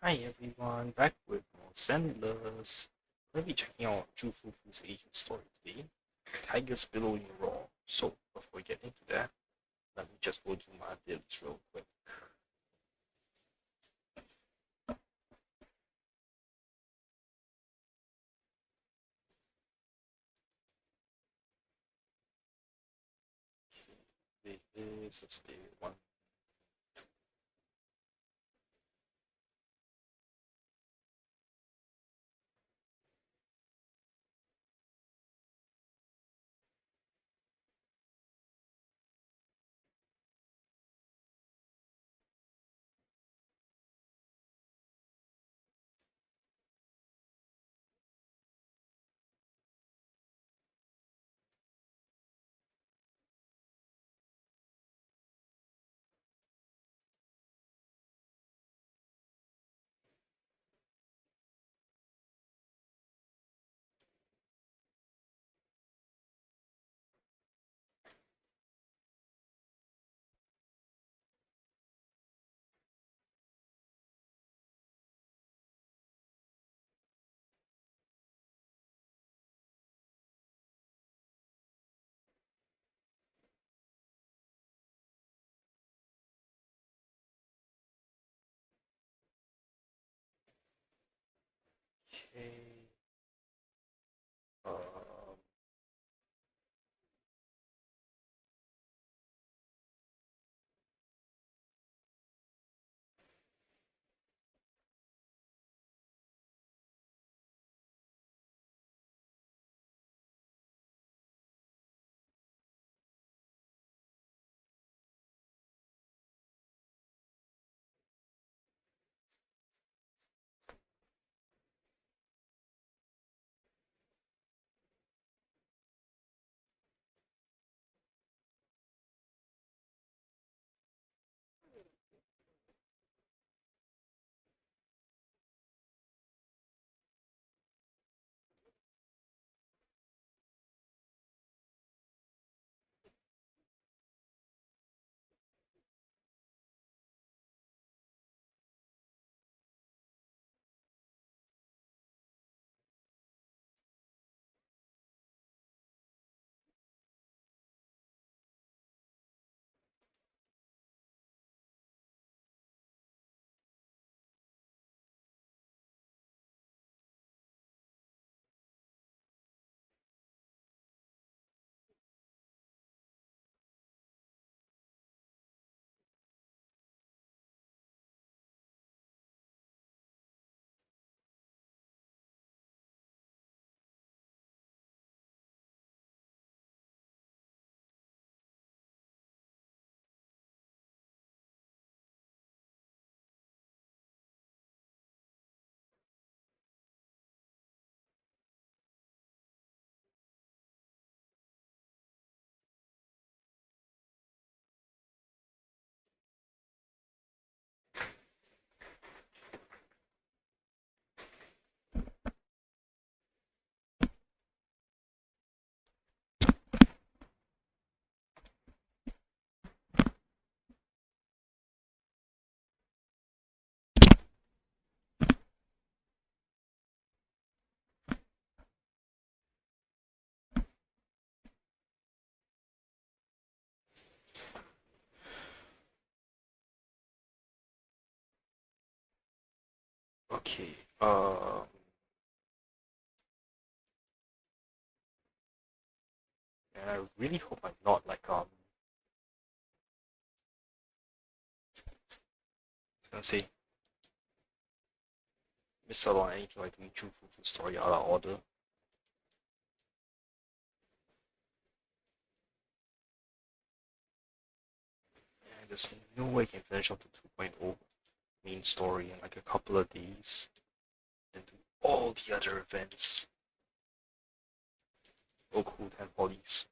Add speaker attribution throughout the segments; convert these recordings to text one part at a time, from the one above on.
Speaker 1: Hi everyone, back with more Zenless. We'll be checking out Fufu's agent story today. Tiger's Billowing Raw. So, before we get into that, let me just go through my builds real quick. This is day one. Okay. Um, okay. And I really hope I'm not I was gonna say, miss out on anything like doing Fufu story out of order. And there's no way I can finish up the 2.0 main story in like a couple of days and do all the other events. Oh, cool, 10 polys.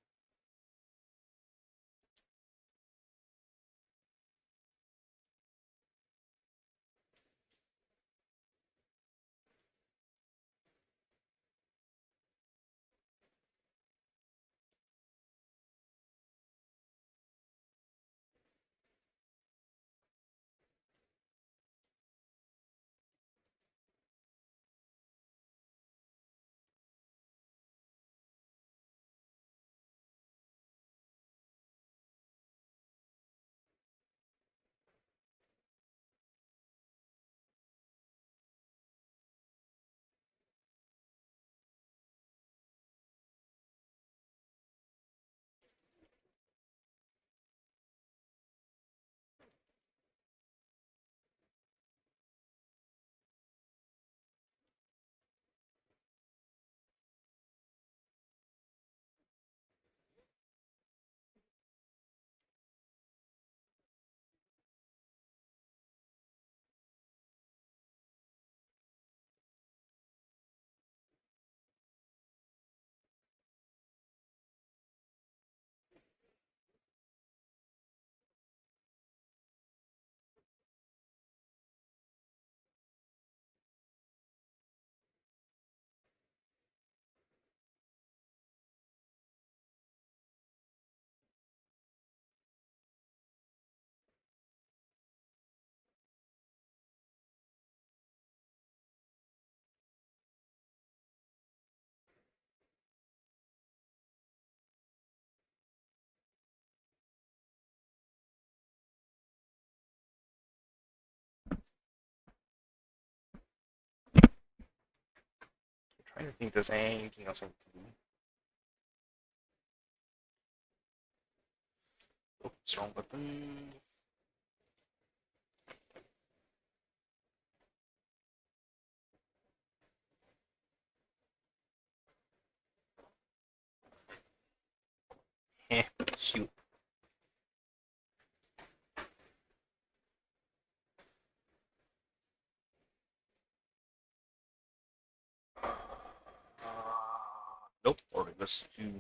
Speaker 1: I don't think there's anything else I need to do. Oops, wrong button. Heh, cute. Nope. Alright, let's do.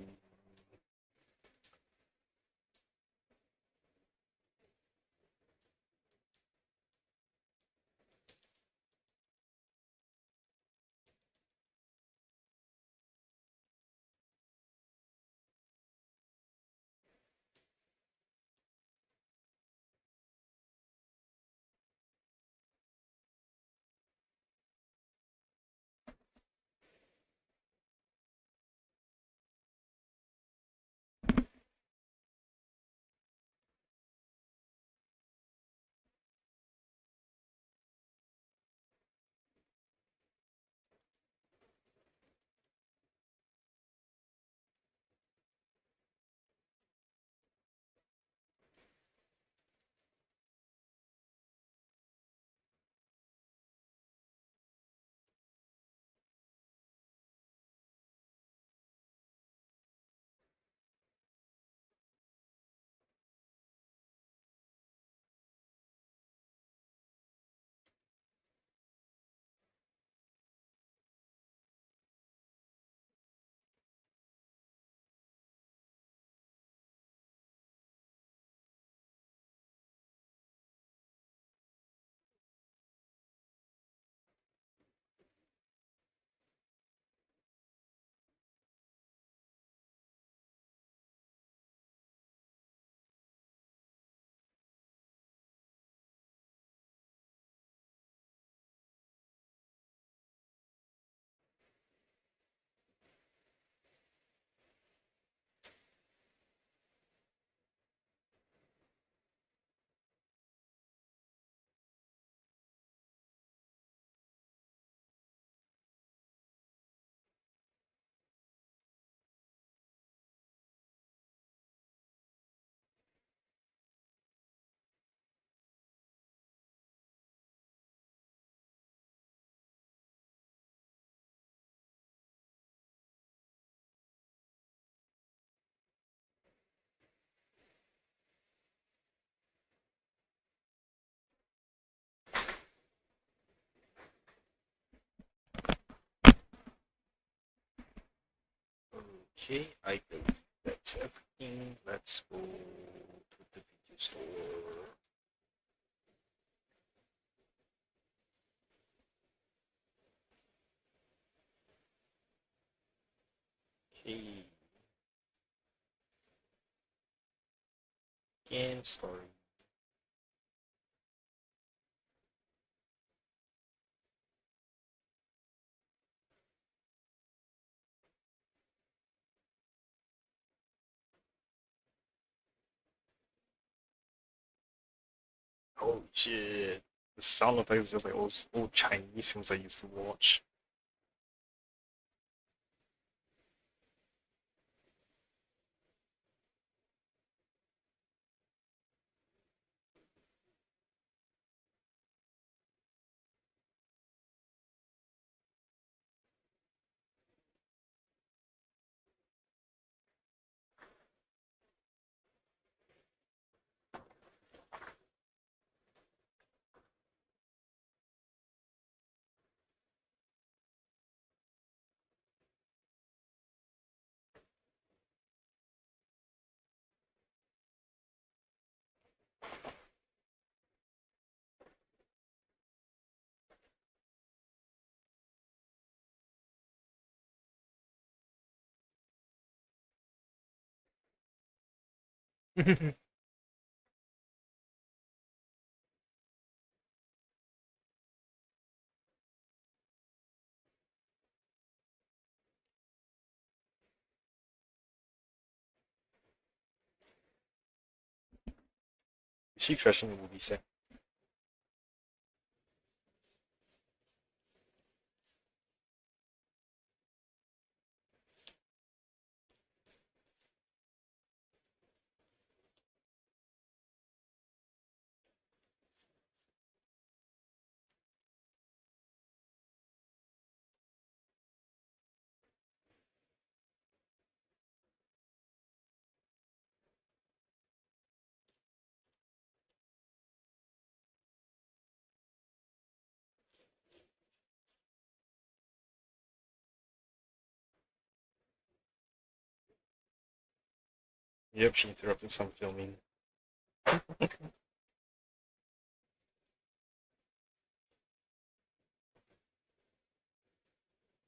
Speaker 1: Okay, I believe that's everything. Let's go to the video store. Okay, again, story. Holy shit. The sound effects is just like old Chinese films I used to watch. Is she crashing the movie set? Yep, she interrupted some filming. The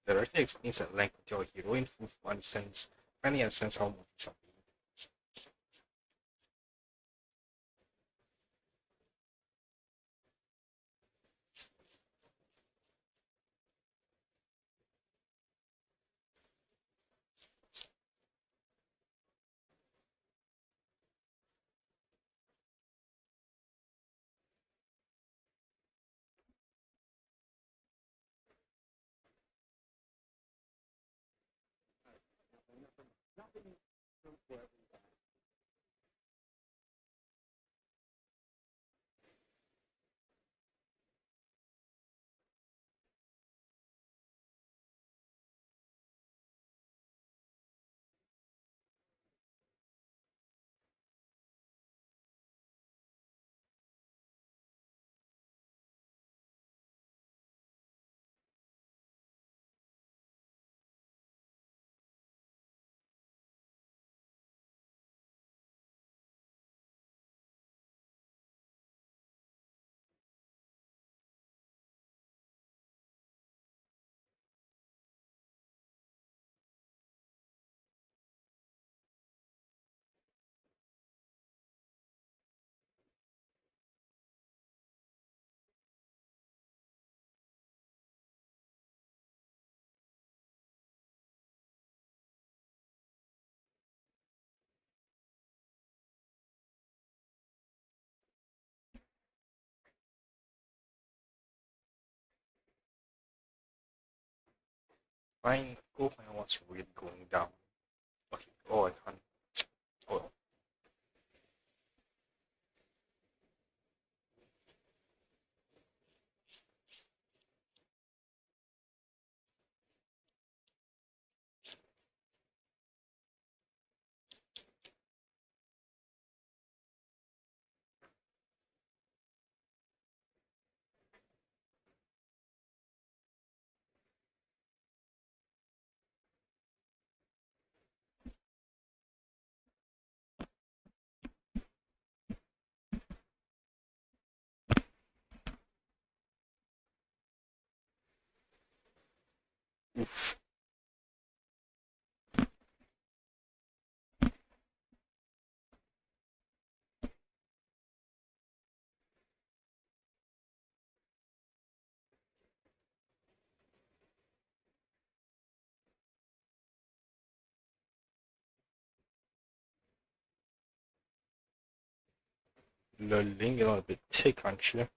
Speaker 1: director explains at length until a heroine Fufu finally understands how movies are made. Fine, go find out what's really going down. Okay, oh, I can't. Oh, oof. Lolling, you're a bit thick, aren't you?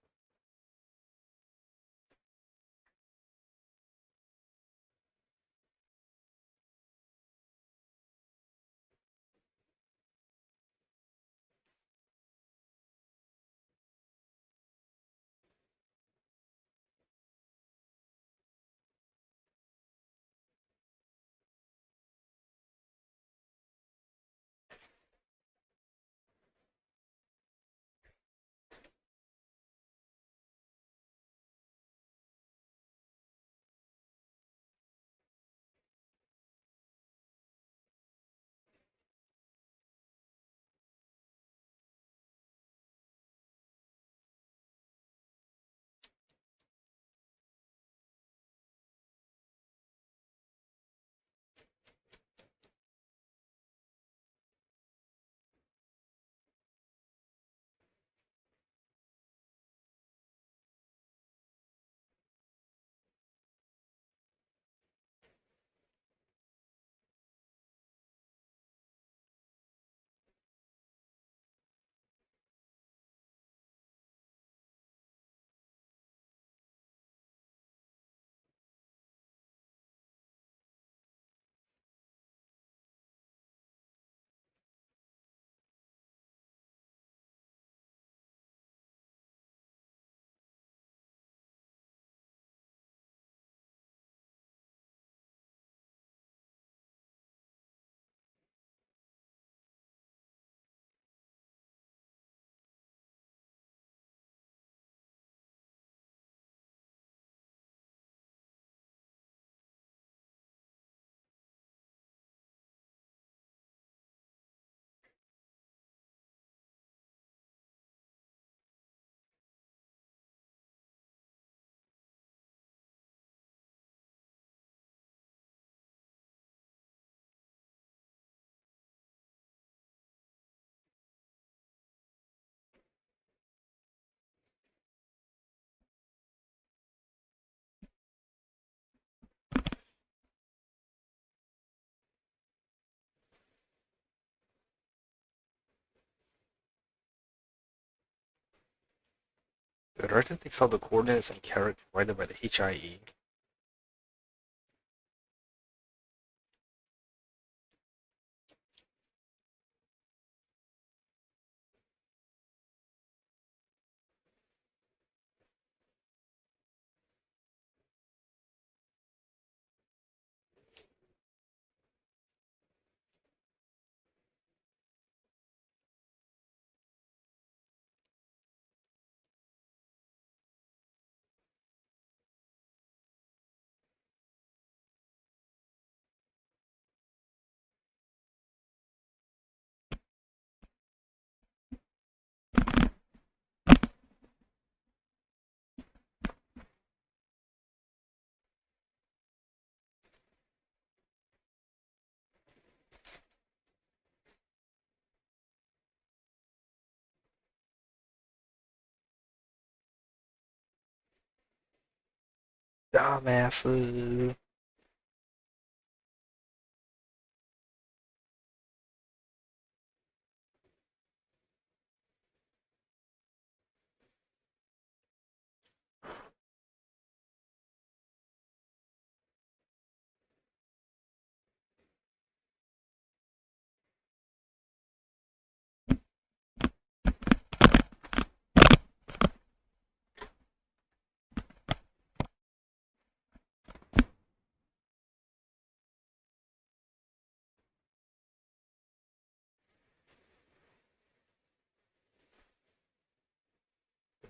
Speaker 1: The director takes out the coordinates and carrot provided by the HIA. Dumbasses.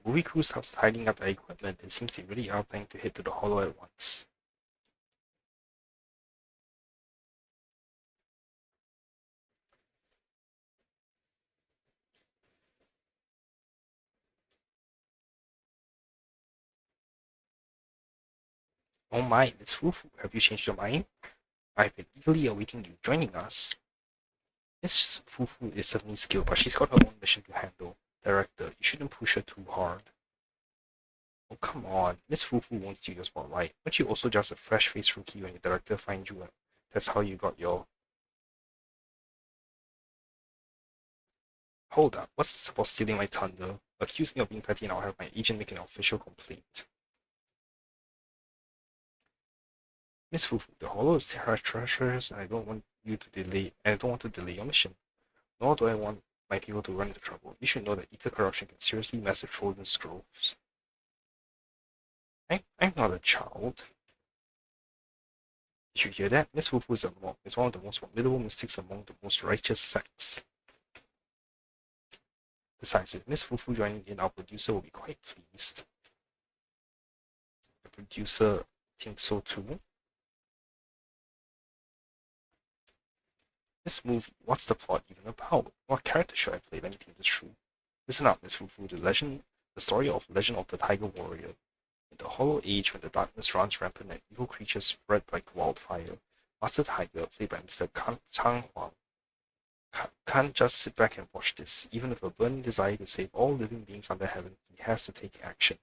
Speaker 1: The movie crew stops tidying up their equipment. It seems they really are planning to head to the hollow at once. Oh my, it's Fufu. Have you changed your mind? I've been eagerly awaiting you joining us. Miss Fufu is certainly skilled, but she's got her own mission to handle. Director, you shouldn't push her too hard. Oh, come on. Miss Fufu won't steal your spotlight. Aren't you also just a fresh-faced rookie when your director finds you? That's how you got your... Hold up. What's this about stealing my thunder? Accuse me of being petty and I'll have my agent make an official complaint. Miss Fufu, the hollow is treacherous and I don't want you to delay and I don't want to delay your mission. Nor do I want my people to run into trouble. You should know that ether corruption can seriously mess with children's growths. I'm not a child. Did you hear that? Miss Fufu is one of the most formidable mystics among the most righteous sects. Besides, with Miss Fufu joining in, our producer will be quite pleased. The producer thinks so too. This movie, what's the plot even about? What character should I play? Let me think this through. Listen up, Miss Fufu, the story of Legend of the Tiger Warrior. In the Hollow Age, when the darkness runs rampant and evil creatures spread like wildfire, Master Tiger, played by Mr. Chang Huang, can't just sit back and watch this. Even with a burning desire to save all living beings under heaven, he has to take action.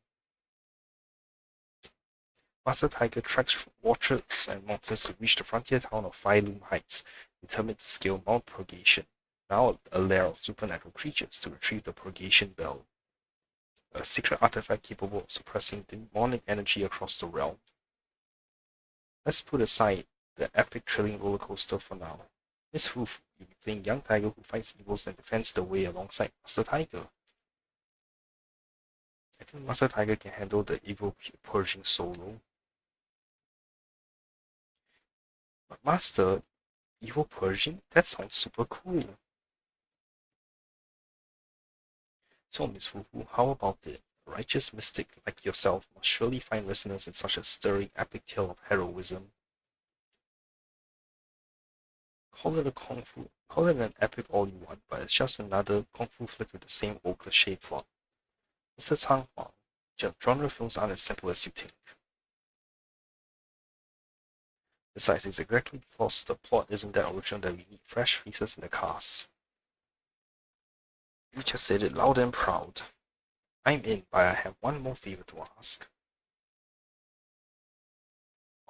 Speaker 1: Master Tiger treks through orchards and mountains to reach the frontier town of Loom Heights, determined to scale Mount Purgation, now a lair of supernatural creatures, to retrieve the Purgation Bell, a secret artifact capable of suppressing demonic energy across the realm. Let's put aside the epic thrilling roller coaster for now. Miss Fufu, you'll be playing young Tiger who fights evils and defends the way alongside Master Tiger. I think Master Tiger can handle the evil purging solo. But Master, evil purging? That sounds super cool. So, Miss Fufu, how about it? A righteous mystic like yourself must surely find resonance in such a stirring epic tale of heroism. Call it an epic all you want, but it's just another kung fu flick with the same old cliche plot. Mr. Chang Huang, genre films aren't as simple as you think. Besides, it's exactly because the plot isn't that original that we need fresh faces in the cast. You just said it loud and proud. I'm in, but I have one more favor to ask.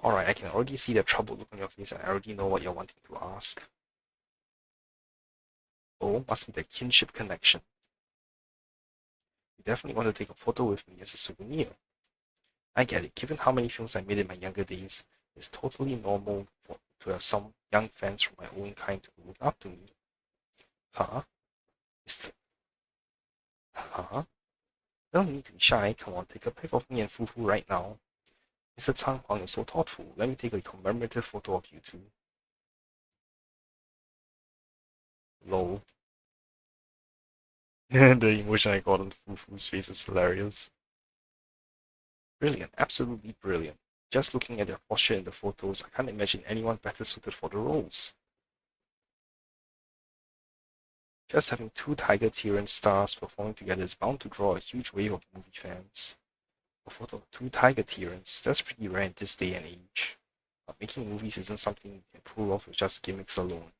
Speaker 1: Alright, I can already see the troubled look on your face and I already know what you're wanting to ask. Oh, must be the kinship connection. You definitely want to take a photo with me as a souvenir. I get it. Given how many films I made in my younger days, it's totally normal to have some young fans from my own kind to look up to me. Huh? Is huh? No need to be shy. Come on, take a pic of me and Fufu right now. Mr. Chang Huang is so thoughtful. Let me take a commemorative photo of you two. Lol. The emotion I got on Fufu's face is hilarious. Brilliant, absolutely brilliant. Just looking at their posture in the photos, I can't imagine anyone better suited for the roles. Just having two Tiger Tyrion stars performing together is bound to draw a huge wave of movie fans. A photo of two Tiger Tyrants, that's pretty rare in this day and age. But making movies isn't something you can pull off with just gimmicks alone.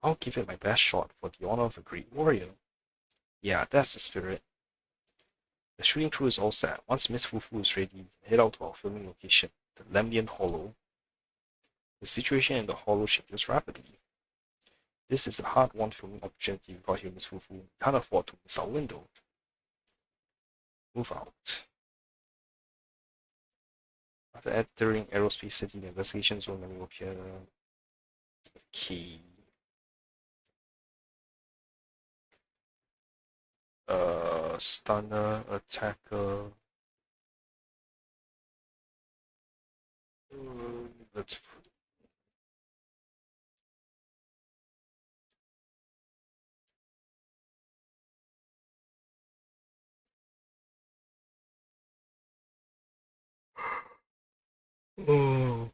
Speaker 1: I'll give it my best shot for the honor of a great warrior. Yeah, that's the spirit. The shooting crew is all set. Once Miss Fufu is ready, we can head out to our filming location, the Lemnian Hollow. The situation in the hollow changes rapidly. This is a hard-won filming opportunity we got here, Miss Fufu. We can't afford to miss our window. Move out. After entering Aerospace City, the investigation zone menu will appear. Okay. Stunner, attacker. Let's. Oh.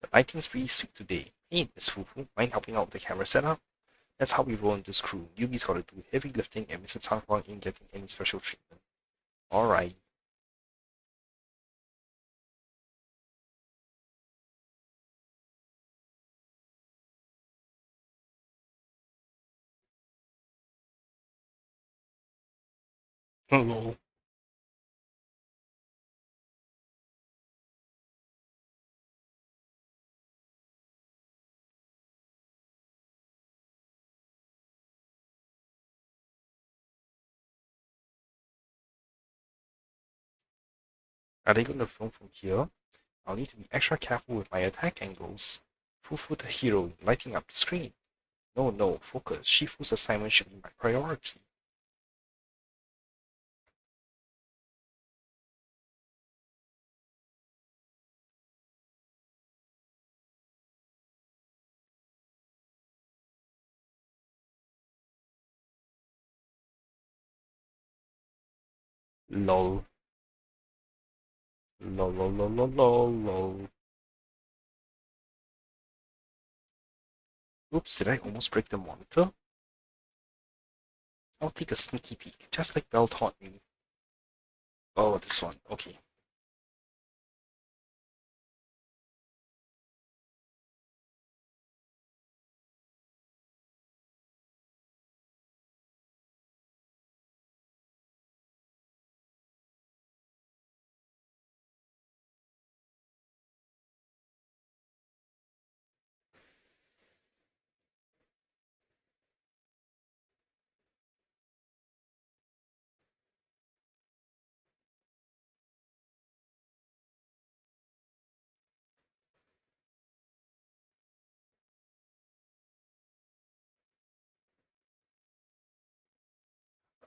Speaker 1: The lighting's pretty sweet today. Hey, Miss Fufu, mind helping out with the camera setup? That's how we roll in this crew. Newbies gotta do heavy lifting, and Mr. Tang Huang ain't getting any special treatment. Alright. Hello. Are they gonna film from here? I'll need to be extra careful with my attack angles. Fufu the hero, lighting up the screen. No, no, focus. Shifu's assignment should be my priority. Lol. Lol, lol, lol, lol, lol, lol. Oops, did I almost break the monitor? I'll take a sneaky peek, just like Belle taught me. Oh, this one. Okay.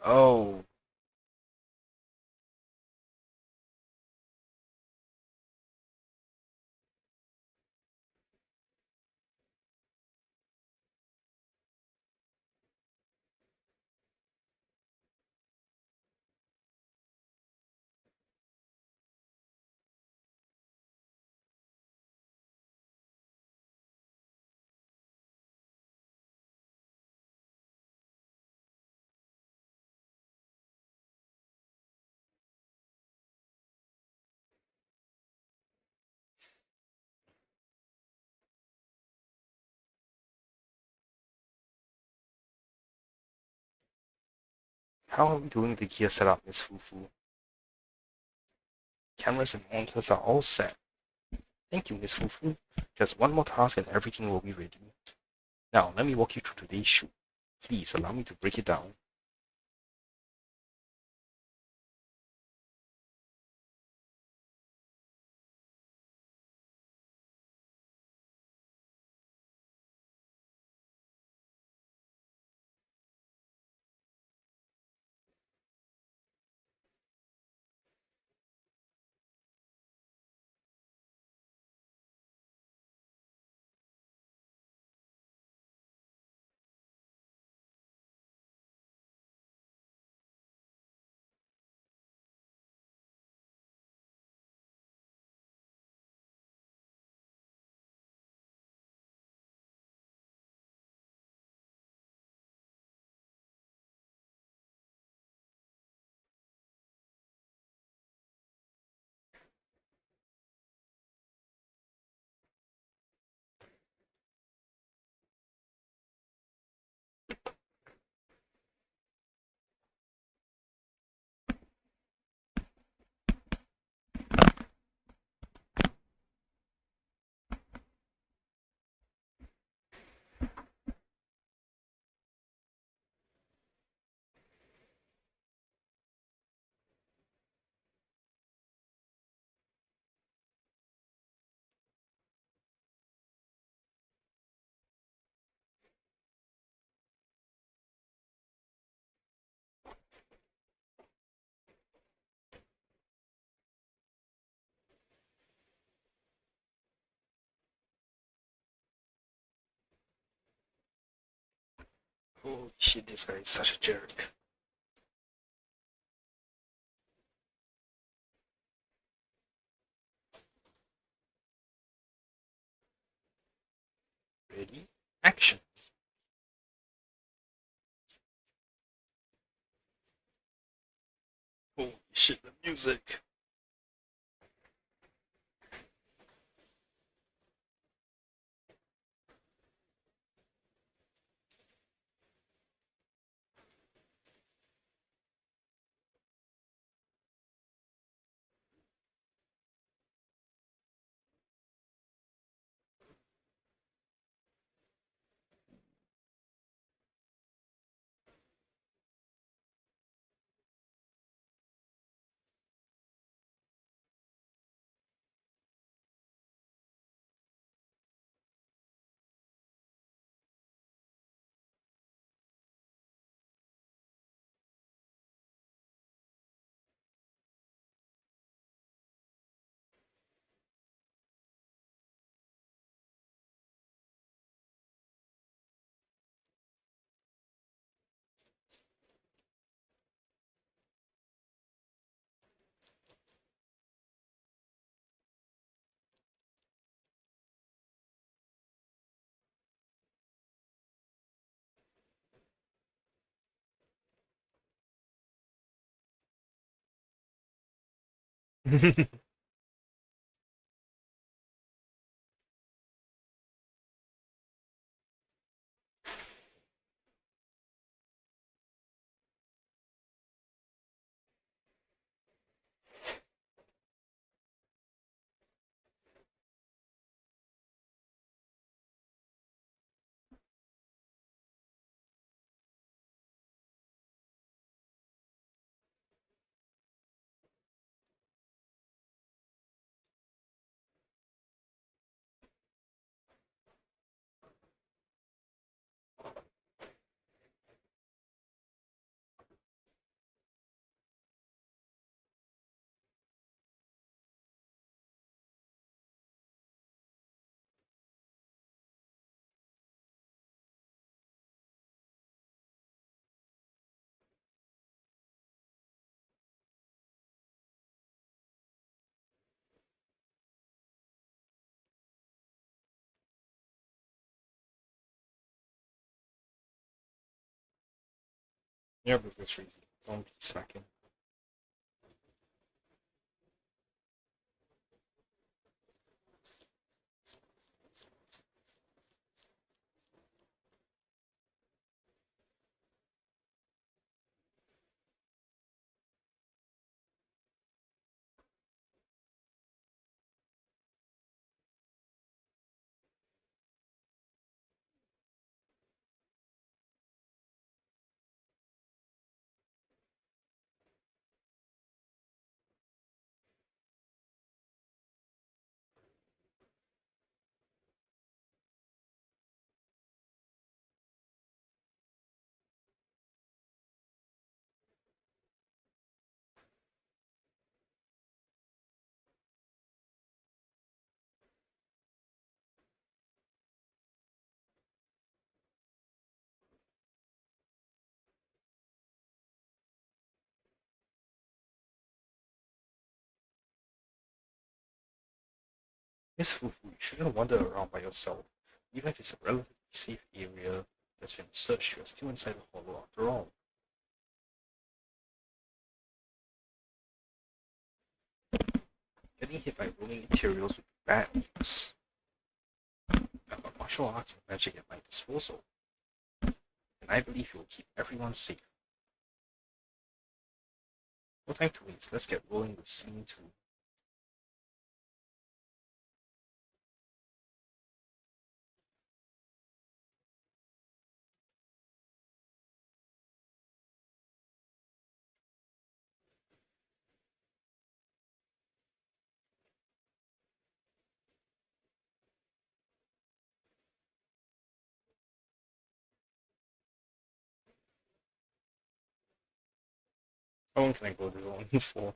Speaker 1: Oh. How are we doing the gear setup, Miss Fufu? Cameras and monitors are all set. Thank you, Miss Fufu. Just one more task and everything will be ready. Now, let me walk you through today's shoot. Please allow me to break it down. Holy shit, this guy is such a jerk. Ready? Action. Holy shit, the music. Yeah, but that's crazy. Don't be smacking. Miss Fufu, you shouldn't wander around by yourself. Even if it's a relatively safe area that's been searched, you are still inside the hollow after all. Getting hit by rolling materials would be bad news. I've got martial arts and magic at my disposal, and I believe you will keep everyone safe. No time to waste, let's get rolling with scene 2. How long can I go this on for?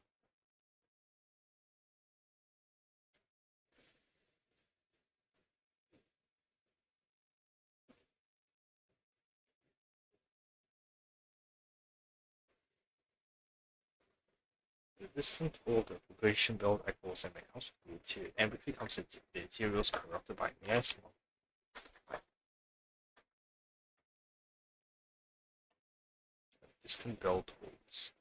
Speaker 1: The distant roll the progression bell echoes and becomes and quickly comes the materials corrupted by miasma. Distant bell tolls.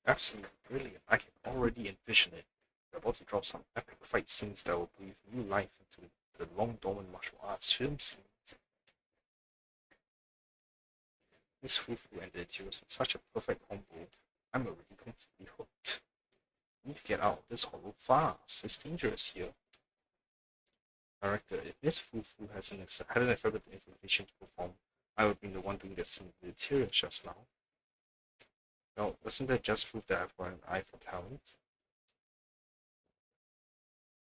Speaker 1: Absolutely brilliant. I can already envision it. We're about to drop some epic fight scenes that will breathe new life into the long dormant martial arts film scenes. This Fufu and the materials with such a perfect combo. I'm already completely hooked. We need to get out of this hollow fast. It's dangerous here. Director, if Miss Fufu hadn't accepted the invitation to perform, I would have been the one doing the scene with the materials just now. Well, doesn't that just prove that I've got an eye for talent?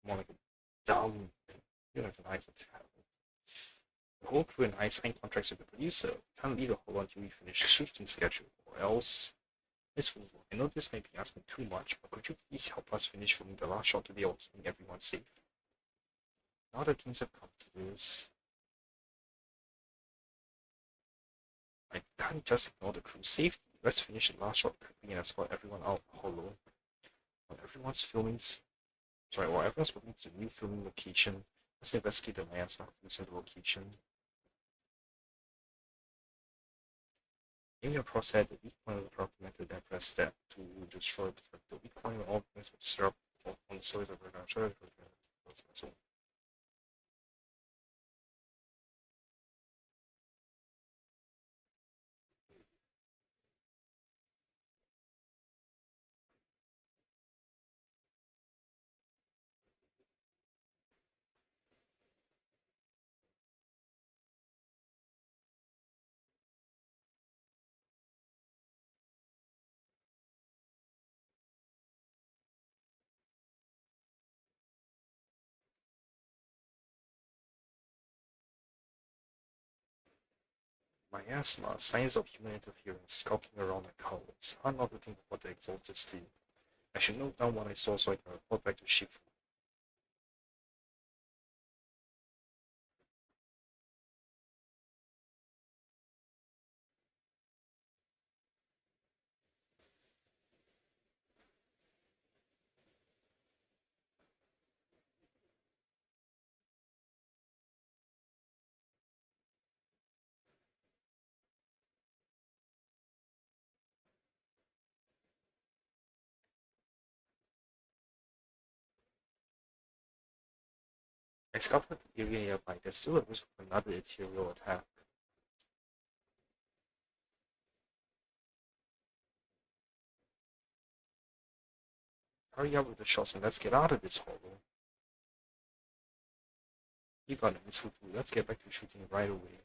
Speaker 1: More like a dumb thing. You don't have an eye for talent. The whole crew and I signed contracts with the producer. We can't leave the hall until we finish the shooting schedule, or else. Miss Fufu, I know this may be asking too much, but could you please help us finish filming the last shot today while keeping everyone safe? Now that things have come to this, I can't just ignore the crew's safety. Let's finish the last shot quickly and escort everyone out of the hollow. While everyone's filming, while everyone's moving to the new filming location, let's investigate the man's clues at the location. Aim your crosshair at the weak point of the product method and press step to destroy the weak point of all points of syrup on the surface of the ground. Miasma, signs of human interference, skulking around my collards. Hard not to think about the exalted state. I should note down what I saw so I can report back to Shifu. I scouted the area nearby. There's still a risk of another ethereal attack. Hurry up with the shots and let's get out of this hole. You got it, Miss Fufu. Let's get back to shooting right away.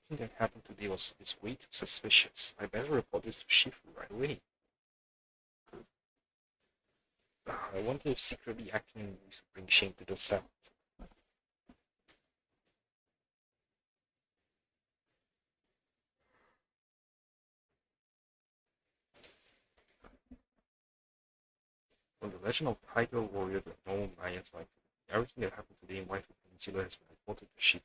Speaker 1: Everything that happened today is way too suspicious. I better report this to Shifu right away. I wonder if secretly acting in movies will bring shame to the set. From the legend of Tiger Warrior to no Maya's wife, everything that happened today in Waifu Peninsula has been reported to Shifu.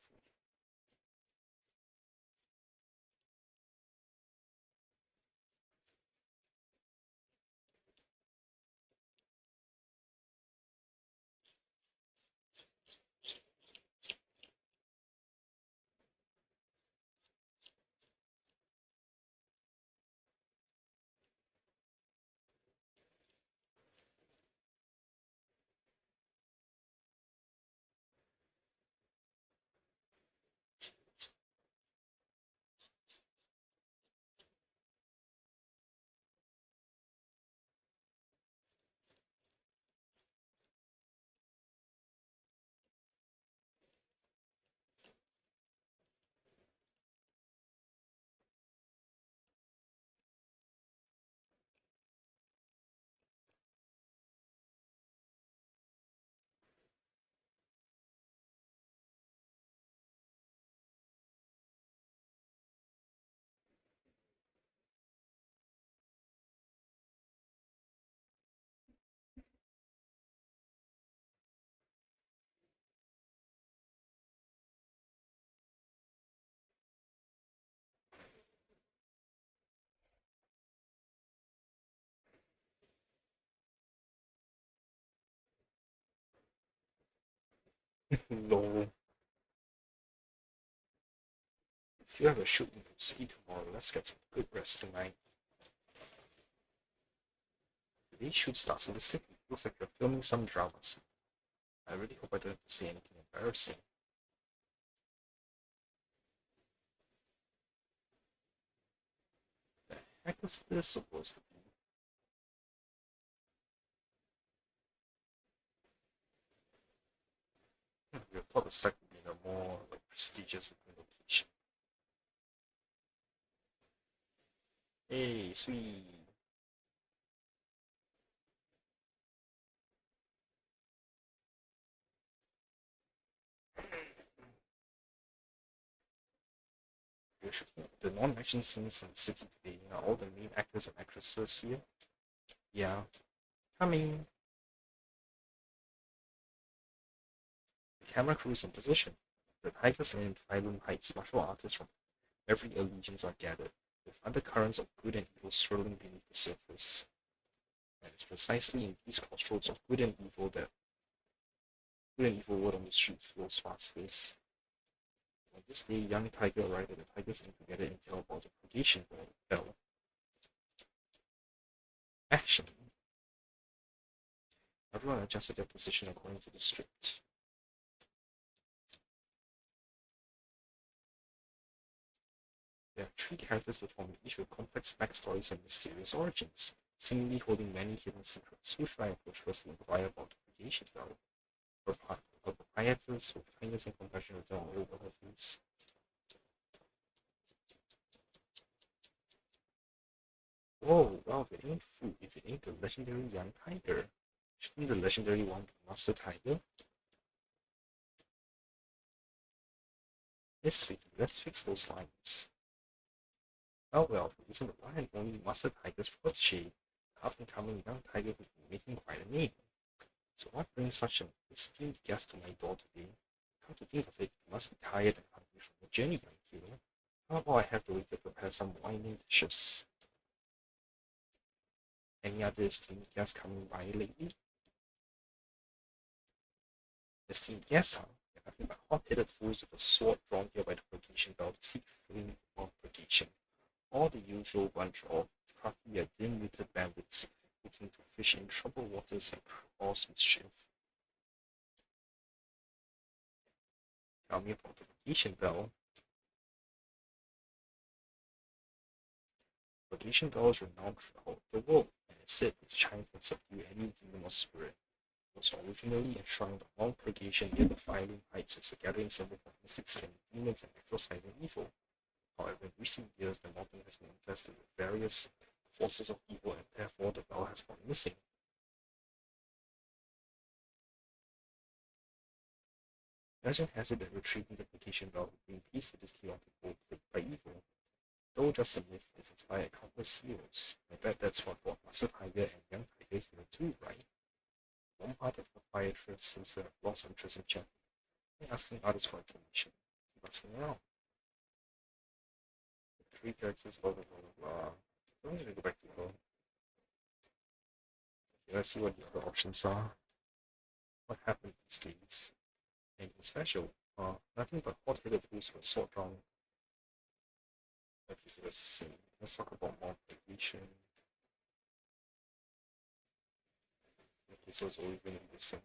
Speaker 1: Lol. Still have a shoot in the city tomorrow. Let's get some good rest tonight. Today's shoot starts in the city. Looks like you're filming some drama scene. I really hope I don't have to say anything embarrassing. The heck is this supposed to be? We have thought the site would be in a more prestigious location. Hey, sweet. We're shooting the non-action scenes in the city today. Are all the main actors and actresses here? Yeah. Coming. The camera crew is in position. The Tigers and Phylum Heights martial artists from every allegiance are gathered, with undercurrents of good and evil swirling beneath the surface. And it's precisely in these crossroads of good and evil that good and evil word on the street flows fastest. On this day, young Tiger arrived at the Tigers Inn to gather intel about the purgation bell. Action. Everyone adjusted their position according to the script. There are three characters performing, each with complex backstories and mysterious origins, seemingly holding many hidden secrets. Who should I approach first to inquire about the purgation bell? Her proprietors with kindness and compassion written all over her face. Whoa, well, if it ain't food, if it ain't the legendary young tiger, shouldn't the legendary one be Master Tiger? Let's fix those lines. Oh well, it isn't the one and only Master Tiger's protege, the up-and-coming young tiger who's been making quite a name. So what brings such an esteemed guest to my door today? Come to think of it, you must be tired and hungry from the journey, my hero. How about I have the waiter prepare some wine dishes? Any other esteemed guests coming by lately? Esteemed guests, huh? They're nothing but hot-headed fools with a sword drawn here by the purgation bell to seek freedom from purgation. All the usual bunch of crafty yet dim-witted bandits looking to fish in troubled waters and cause mischief. Tell me about the purgation bell. Purgation bell is renowned throughout the world, and it's said its chimes can subdue any demon or spirit. It was originally enshrined along purgation near the Phylum Heights as a gathering symbol for mystic slaying demons and exorcising evil. However, in recent years, the mountain has been infested with various forces of evil, and therefore the bell has gone missing. Legend has it that retrieving the vacation bell would bring peace to this chaotic world plagued by evil. Though just a myth, it's inspired countless heroes. I bet that's what brought Master Tiger and Young Tiger here too, right? One part of the fire trip seems to have lost interest in chatting and asking others for information. Keep asking around. Three characters, blah blah blah blah. I'm gonna go back to the. Okay, let's see what the other options are. What happened these days? Anything special? Nothing but hot-headed fools for a short round. Okay, so let's see. Let's talk about more migration. Okay, so it's always going to be the same.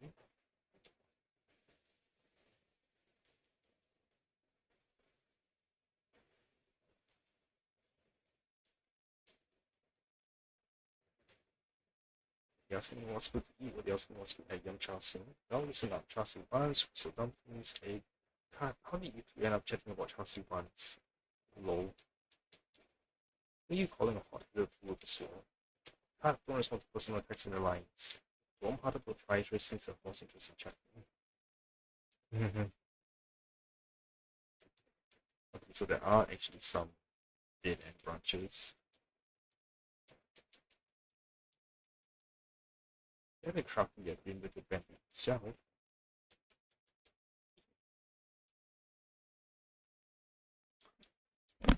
Speaker 1: They asking me what's good to eat, or they asking what's good at young Chelsea. Now listen up, Chelsea buns, so dumplings, egg. God, how did you end up chatting about Chelsea buns? Lol. What are you calling a hot-headed fool this well? God, don't respond to personal attacks in the lines. The warm-hearted proprietor seems to have lost interest in chatting. Okay, so there are actually some dead-end branches. Very crafty at being with the band itself. An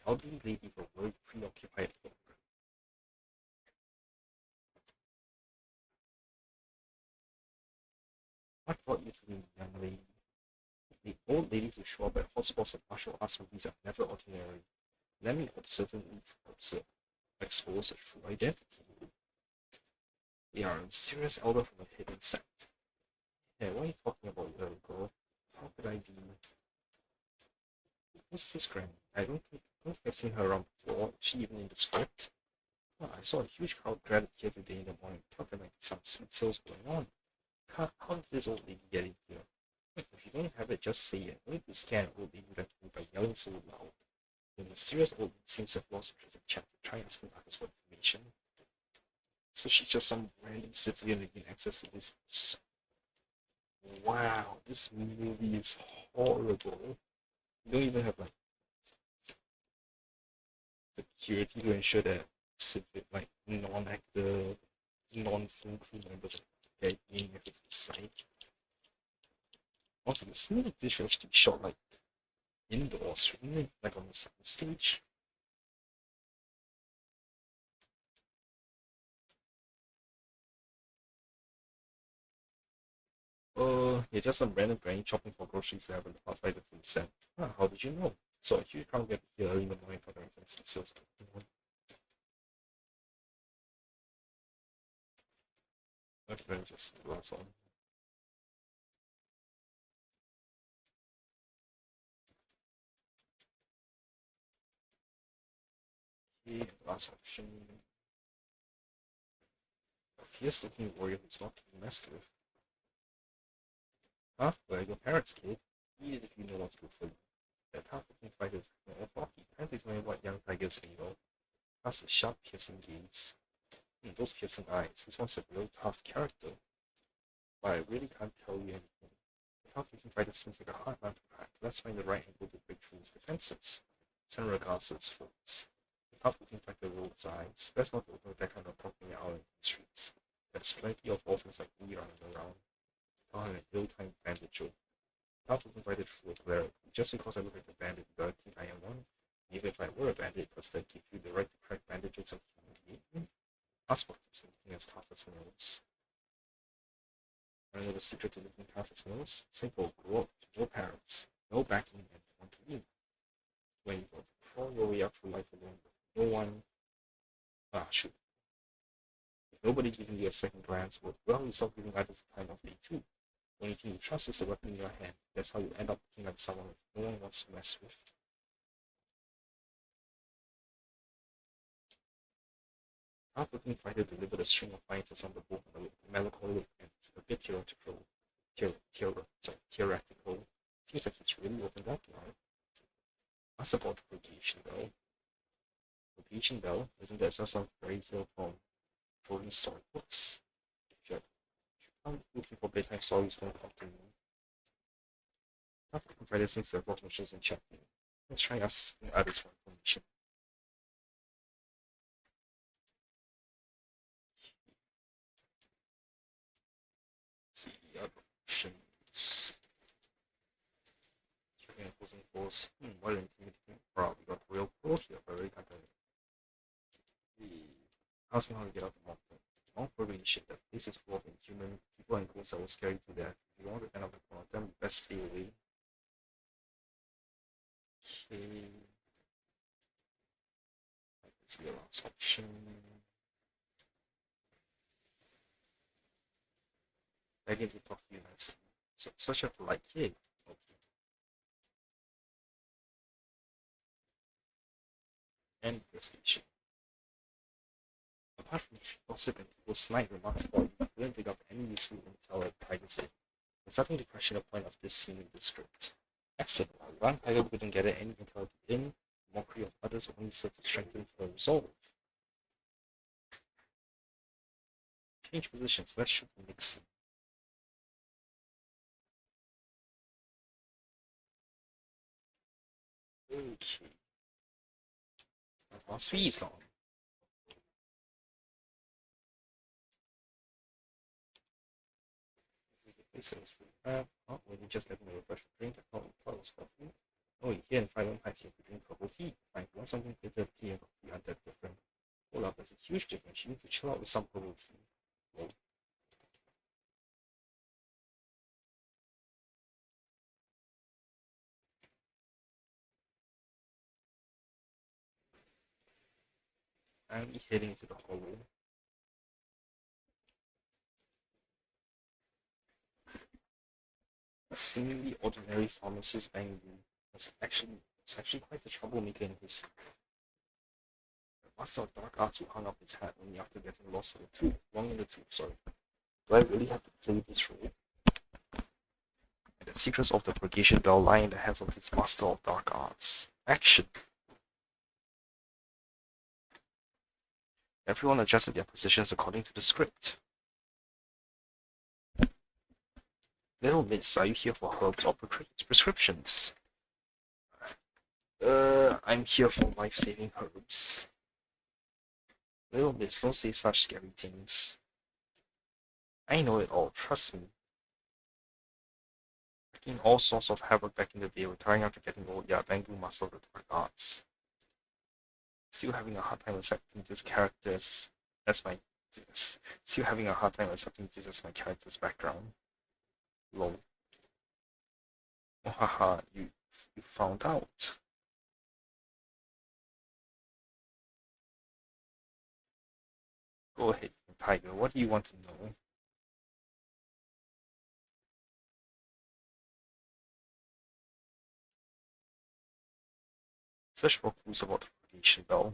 Speaker 1: elderly lady with a very preoccupied look. What brought you to me, young lady? The old ladies who show up at hotspots and martial arts movies are never ordinary. Let me observantly observe, expose a true identity. They are a mysterious elder from a hidden sect. Hey, what are you talking about, little girl? How could I be? Who's this granny? I don't think I've seen her around before. Is she even in the script? Oh, I saw a huge crowd gathered here today in the morning. Thought there might be some sweet sales going on. How did this old lady get in here? Look, if you don't have it, just say it. No need to scare an old lady like me by yelling so loud. The mysterious old lady seems to have lost interest in chat to try asking others for information. So she's just some random civilian that gained access to this. Wow, this movie is horrible. You don't even have like security to ensure that like non-actor, non-film crew members get in if it's beside. Also, the scene like this should actually be shot like indoors, shouldn't it? Like on the sound stage. You're just some random granny shopping for groceries who haven't passed by the food stand. Huh, how did you know? So a huge crowd get here early in the morning for the sales. Okay, let me just see the last one. Okay, the last option. A fierce looking warrior who's not to be messed with. Huh? Well, your parents kid. Eat it if you know what's good for you. That tough looking fighter is lucky. Apparently it's knowing what young tigers made of. Plus the sharp piercing gaze. Those piercing eyes. This one's a real tough character. But I really can't tell you anything. The tough looking fighter seems like a hard man to crack. Let's find the right angle to break through his defenses. Send regards to his folks. The tough looking fighter rolled his eyes. Best not to open that kind of talking out in the streets. There's plenty of orphans like me running around. On an ill-timed bandit joke. Tough looking fighter through a cleric. Just because I look like a bandit, you gotta think I am one. Even if I were a bandit, does that give you the right to crack bandit jokes and humiliate me? Ask for tips on looking as tough as nails. I know the secret to looking tough as nails? Simple, grow up, no parents, no backing, and want to win. When you go to crawl your way up through life alone, no one, shoot. If nobody giving you a second glance, well, you stop giving others the time of day too. The only thing you trust is the weapon in your hand. That's how you end up looking at someone no one wants to mess with. Tough-looking fighter delivered a string of lines on the book with melancholic and a bit theoretical. Seems like it's really opened up now. That's about the purgation bell. Purgation bell, isn't that just some fairy tale from children's storybooks? If you're looking for bedtime stories, don't come to me. Not the providers seem to have lost interest in chatting. Let's try asking others for information. See the other options. Checking opposing force. What an intimidating crowd. We got real pro here, but really can't asking how to get out the mountain. Don't worry, shit. That place is full of inhuman people and ghosts that will scare you to death. If you want to end up with one of them, you best stay away. Okay. Let's see the last option. Begging to talk to you nicely. Such a polite kid. Okay. End investigation. Apart from gossip and people's snide remarks about you, we didn't pick up any useful intel like Tiger said. There's nothing to question the point of this scene in the script. Excellent. One Tiger couldn't get any intel in, mockery of others only served to strengthen her resolve. Change positions, let's shoot the next scene. Okay. Our speed is gone. Oh, well, you just getting a refreshing drink. I thought it was coffee. Oh, here in 515 you could drink herbal tea. If you want something bitter, tea and coffee aren't that different. Hold up, there's a huge difference. You need to chill out with some herbal tea. Well, I'm heading to the hollow. A seemingly ordinary pharmacist Bangbu was actually quite the troublemaker in his master of dark arts who hung up his hat only after getting lost in the tooth. Wrong in the tooth, sorry. Do I really have to play this role? And the secrets of the purgation bell lie in the hands of his master of dark arts. Action! Everyone adjusted their positions according to the script. Little miss, are you here for herbs or prescriptions? I'm here for life-saving herbs. Little miss, don't say such scary things. I know it all, trust me. Making all sorts of havoc back in the day, retiring after getting old, yeah, Bangbu master of the dark arts. Still having a hard time accepting this character's as my still having a hard time accepting this as my character's background. Lol. Oh haha, you found out. Go ahead, Tiger, what do you want to know? Search for clues about the radiation bell.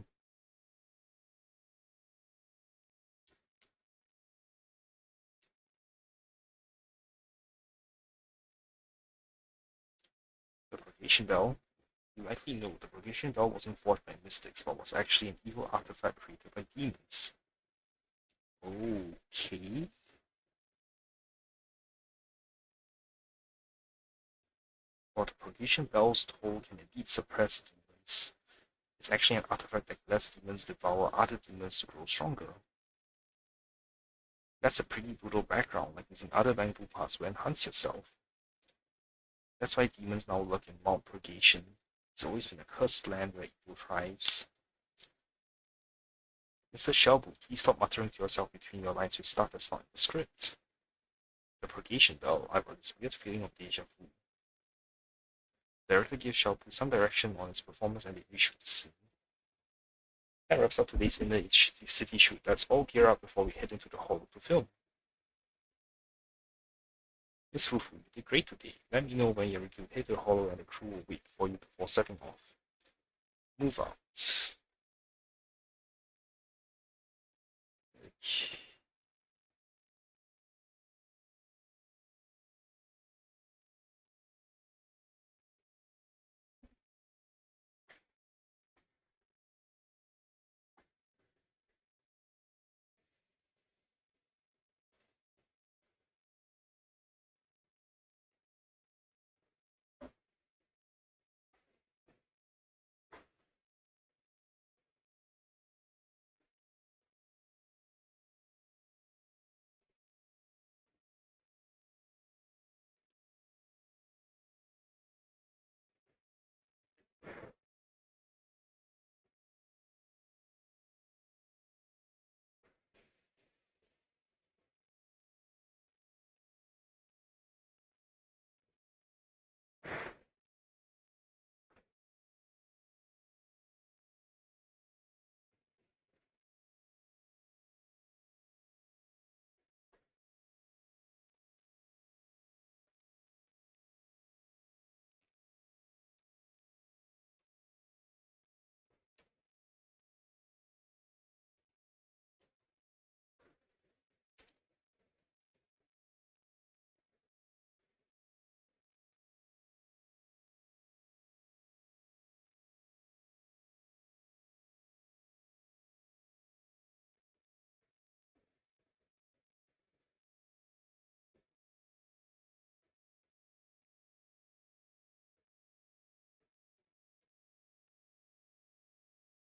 Speaker 1: The radiation bell. You likely know the radiation bell wasn't forged by mystics, but was actually an evil artifact created by demons. Okay. While the purgation bell's toll can indeed suppress demons, it's actually an artifact that lets demons devour other demons to grow stronger. That's a pretty brutal background, like using other bamboo parts to enhance yourself. That's why demons now lurk in Mount Purgation. It's always been a cursed land where evil thrives. Mr. Shelby, please stop muttering to yourself between your lines with stuff that's not in the script. The Purgation Bell, I've got this weird feeling of deja vu. The director gives Shelby some direction on his performance and they reshoot the scene. That wraps up today's inner city shoot. Let's all gear up before we head into the hall to film. Miss Fufu, you did great today. Let me know when you're ready to head to the hollow and the crew will wait for you before setting off. Move out. Okay.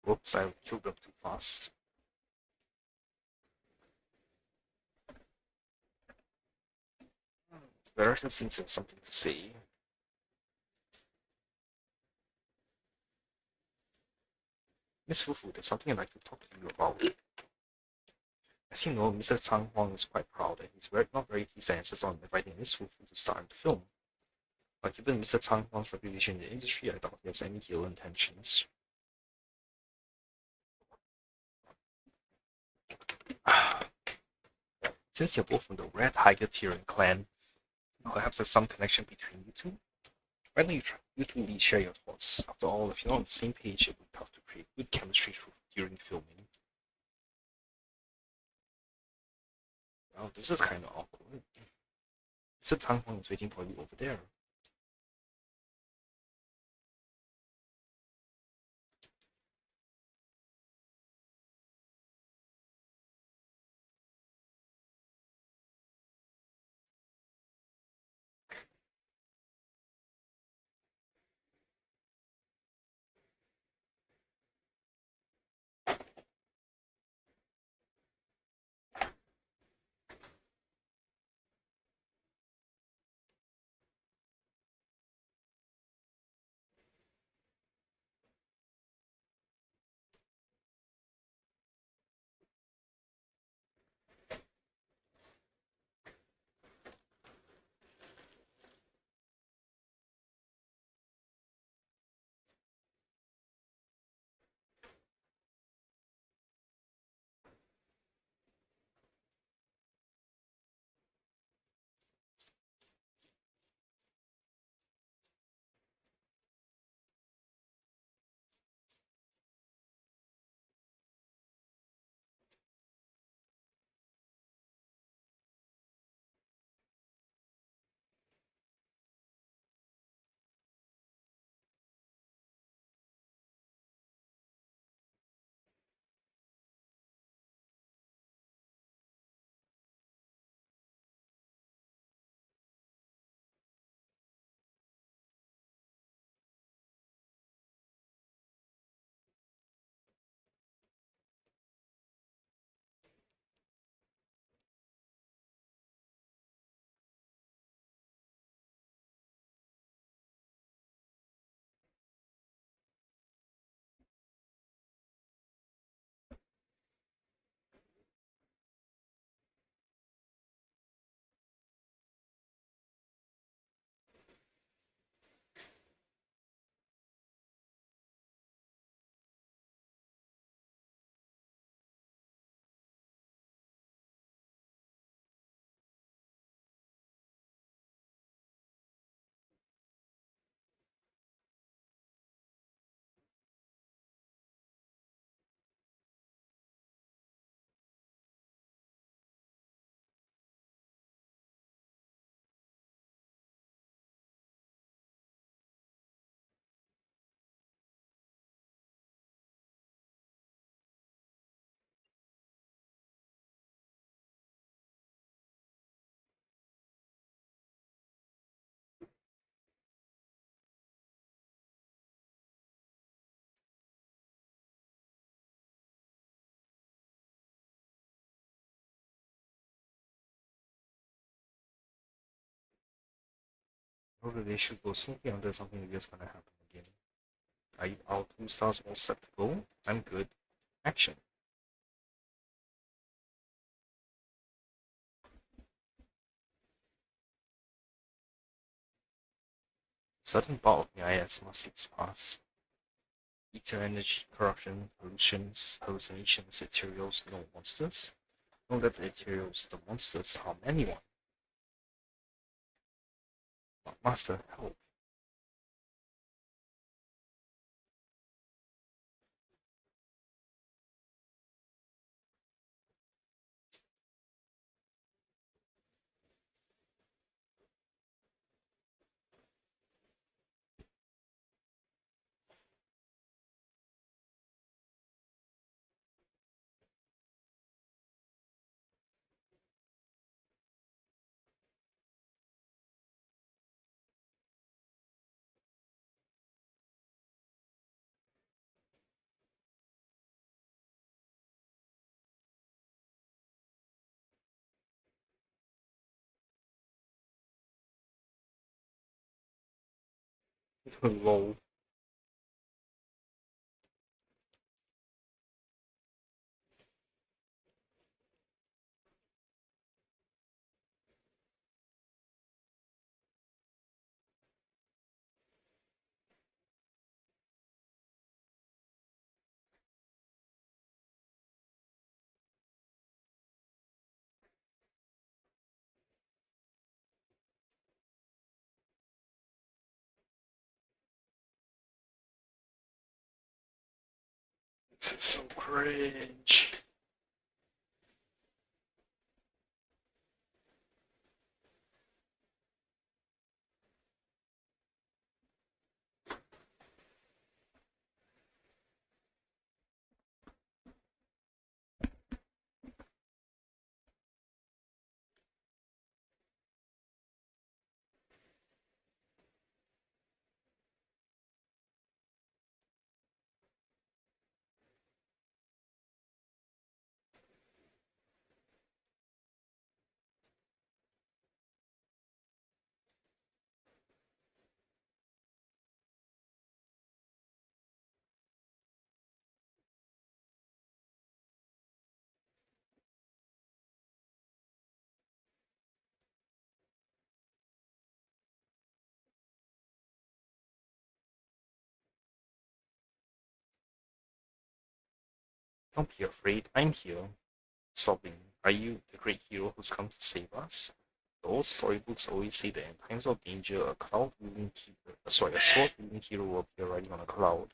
Speaker 1: Whoops, I killed them too fast. The Russian seems to have something to say. Miss Fufu, there's something I'd like to talk to you about. As you know, Mr. Tang Huang is quite proud and he's not very pleased and insists on inviting Miss Fufu to star in the film. But given Mr. Tang Huang's reputation in the industry, I doubt he has any ill intentions. Since you're both from the Red Tiger Tyrion clan, perhaps there's some connection between you two. Why don't you two lead share your thoughts? After all, if you're not on the same page, it would be tough to create good chemistry during filming. Well, this is kind of awkward. Mr. Tang Huang is waiting for you over there. Or they should go smoothly until something like this gonna happen again. Are you all 2 stars all set to go? I'm good. Action. Sudden bout of AIS must sweeps past. Ether energy, corruption, hallucinations, ethereals, no monsters. Know that the ethereals, the monsters, harm anyone. Master, help. Lol. This is so cringe. Don't be afraid, I'm here. Sobbing. Are you the great hero who's come to save us? The old storybooks always say that in times of danger, a a sword-wielding hero will appear riding on a cloud.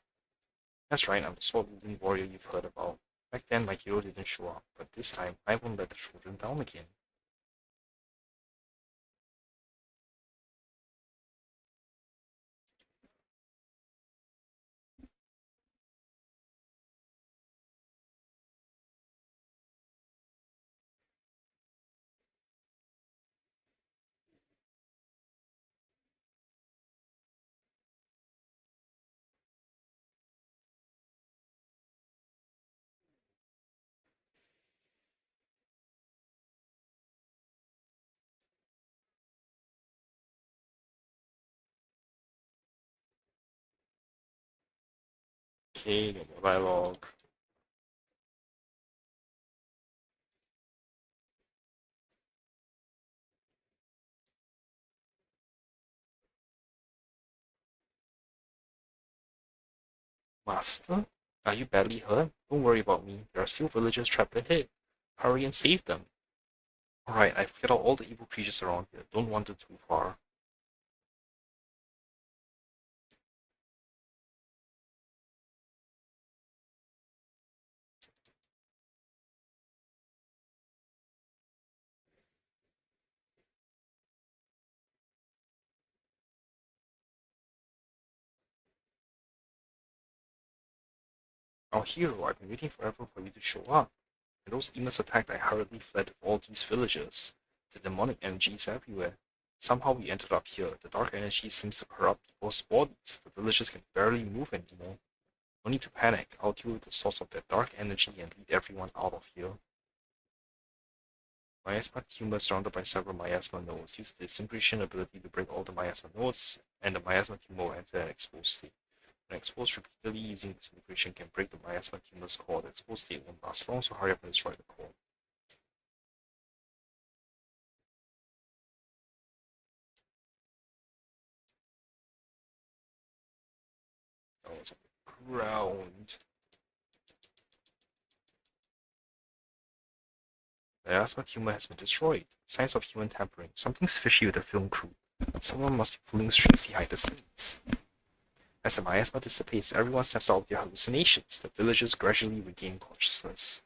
Speaker 1: That's right, I'm the sword-wielding warrior you've heard about. Back then, my hero didn't show up, but this time, I won't let the children down again. Okay, no more dialogue. Master? Are you badly hurt? Don't worry about me. There are still villagers trapped ahead. Hurry and save them. Alright, I've cleared out all the evil creatures around here. Don't wander too far. Our hero, I've been waiting forever for you to show up. When those demons attacked, I hurriedly fled with all these villagers. The demonic energy is everywhere. Somehow we ended up here. The dark energy seems to corrupt people's bodies. The villagers can barely move anymore. No need to panic. I'll deal with the source of that dark energy and lead everyone out of here. Miasma tumor surrounded by several miasma nodes. Use the disintegration ability to break all the miasma nodes, and the miasma tumor will enter an exposed state. When exposed repeatedly, using disintegration can break the miasma tumor's core. The exposed state won't last long, so hurry up and destroy the core. Oh, it's on the ground. The miasma tumor has been destroyed. Signs of human tampering. Something's fishy with the film crew. Someone must be pulling strings behind the scenes. As the miasma dissipates, everyone snaps out of their hallucinations. The villagers gradually regain consciousness.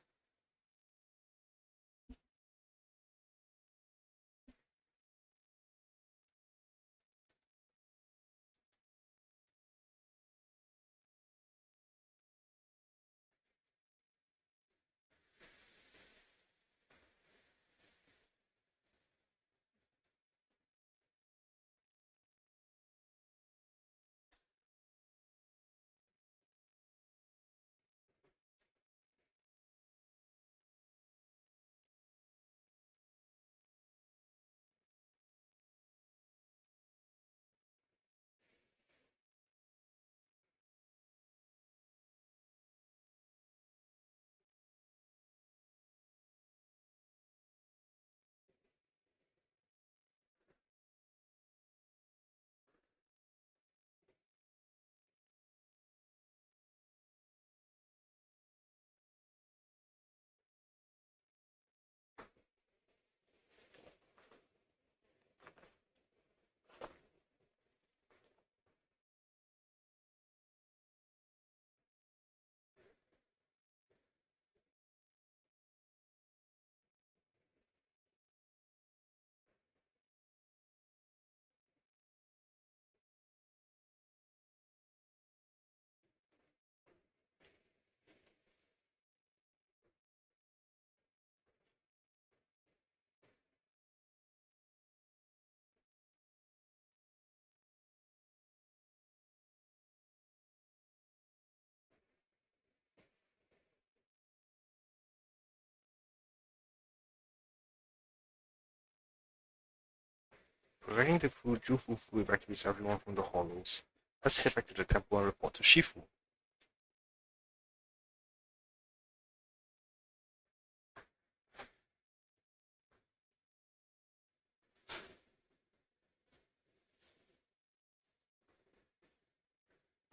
Speaker 1: Preventing the Jufufu evacuates everyone from the hollows. Let's head back to the temple and report to Shifu.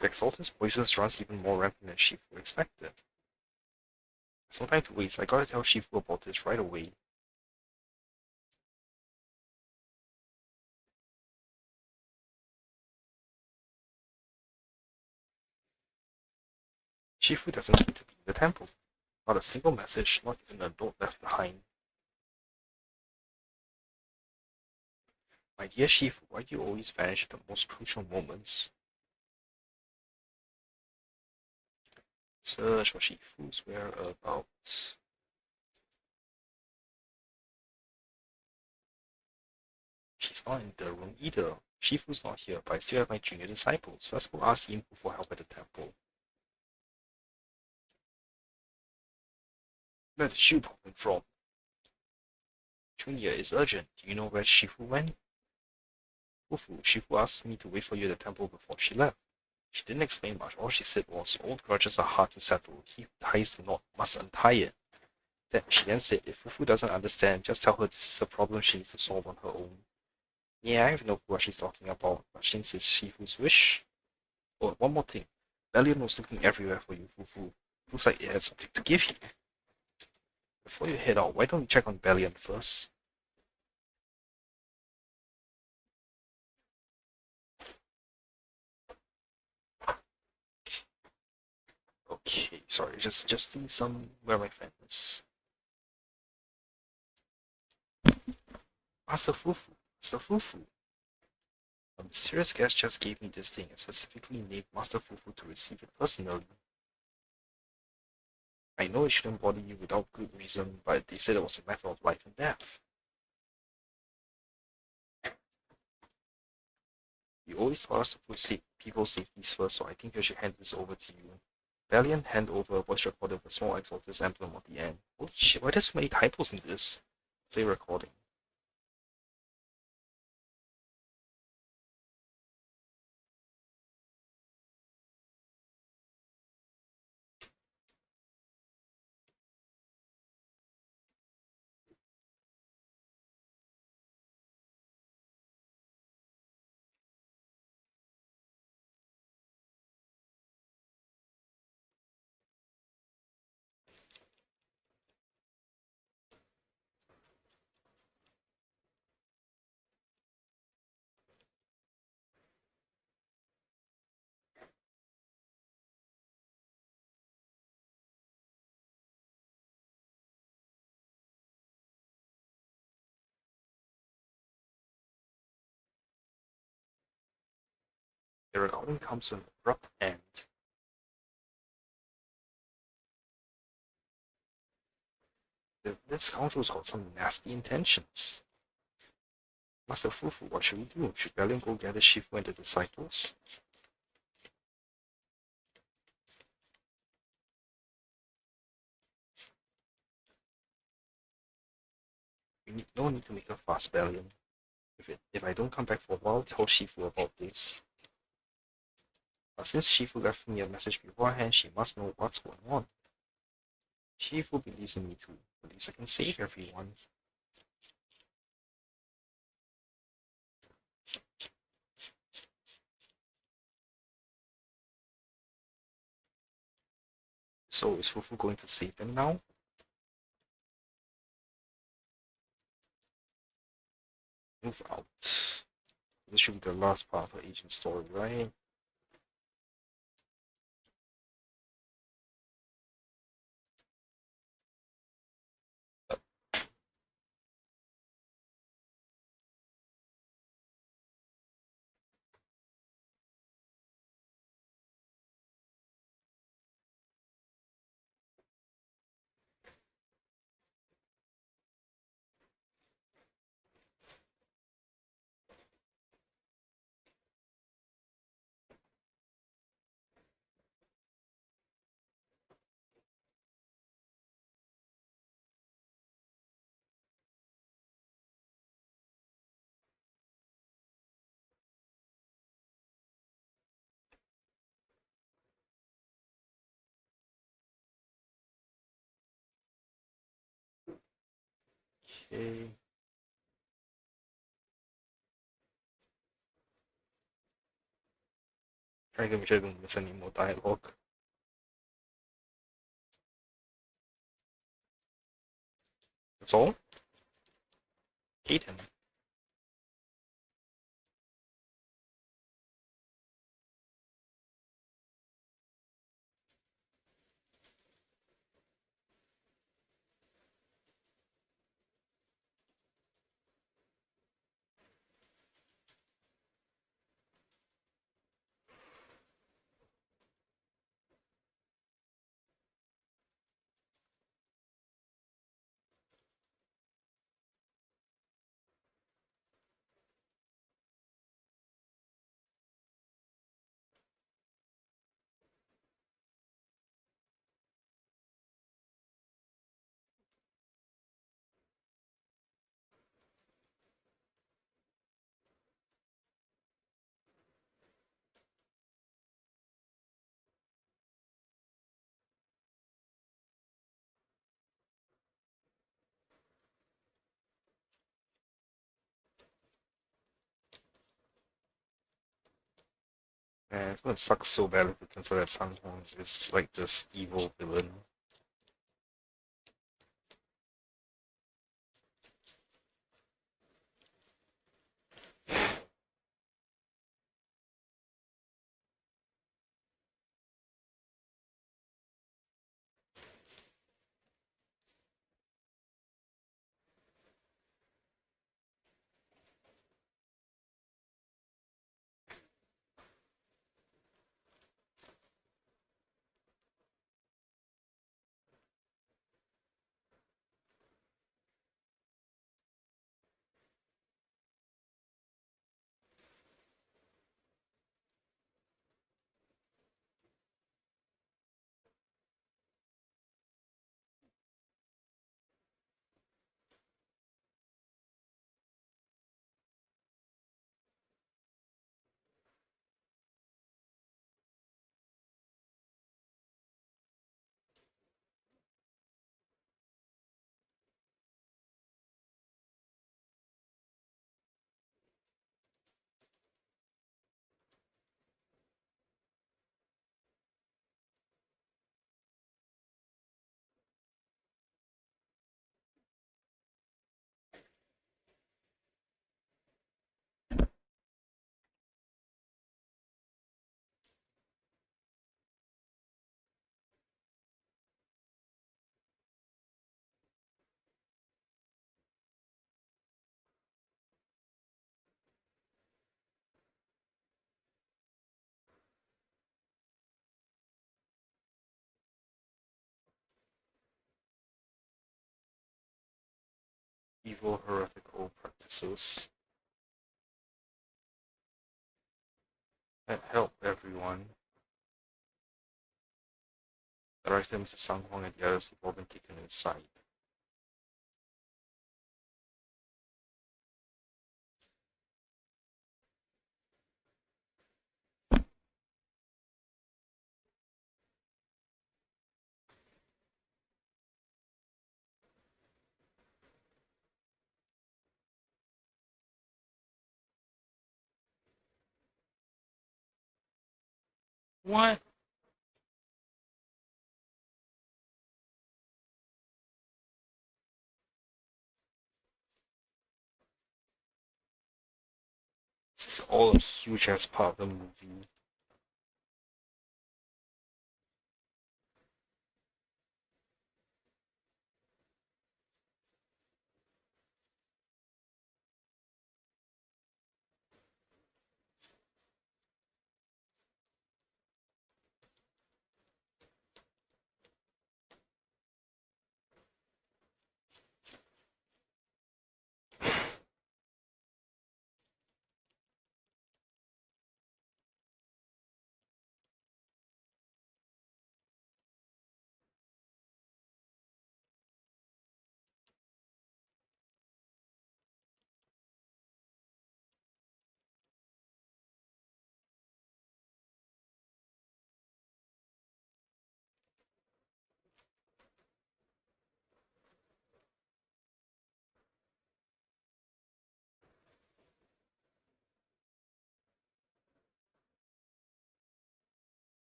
Speaker 1: The Exalted's poisons runs even more rampant than Shifu expected. There's no time to waste, I gotta tell Shifu about this right away. Shifu doesn't seem to be in the temple. Not a single message, not even a note left behind. My dear Shifu, why do you always vanish at the most crucial moments? Search for Shifu's whereabouts. She's not in the room either. Shifu's not here, but I still have my junior disciples. Let's go ask Yimpu for help at the temple. Where did you pop in from? Junior, it's urgent. Do you know where Shifu went? Fufu, Shifu asked me to wait for you at the temple before she left. She didn't explain much. All she said was, old grudges are hard to settle. He who ties the knot must untie it. She then said, if Fufu doesn't understand, just tell her this is a problem she needs to solve on her own. Yeah, I have no clue what she's talking about, but since it's Shifu's wish. Oh, one more thing. Bellion was looking everywhere for you, Fufu. Looks like it had something to give you. Before you head out, why don't you check on Bellion first? Okay, sorry, just doing some where my friend is. Master Fufu, Master Fufu. A mysterious guest just gave me this thing and specifically named Master Fufu to receive it personally. I know it shouldn't bother you without good reason, but they said it was a matter of life and death. You always told us to put people's safeties first, so I think I should hand this over to you. Valiant hand over a voice recorder with a small Exaltus emblem on the end. Holy shit, why there's so many typos in this? Play recording. The recording comes to an abrupt end. This scoundrel's got some nasty intentions. Master Fufu, what should we do? Should Valiant go gather Shifu and the disciples? No need to make a fuss, Valiant. If I don't come back for a while, tell Shifu about this. But since Shifu left me a message beforehand, she must know what's going on. Shifu believes in me too. Believes I can save everyone. So is Fufu going to save them now? Move out. This should be the last part of her agent story, right? Okay. Trying to make sure I don't miss any more dialogue. That's all? Kaden. Man, it's gonna suck so bad if it turns out that Sanghong is like this evil villain. Evil heretical practices that help everyone. The director Mr. Sanghong and the others have all been taken inside. What? This is all a huge ass part of the movie.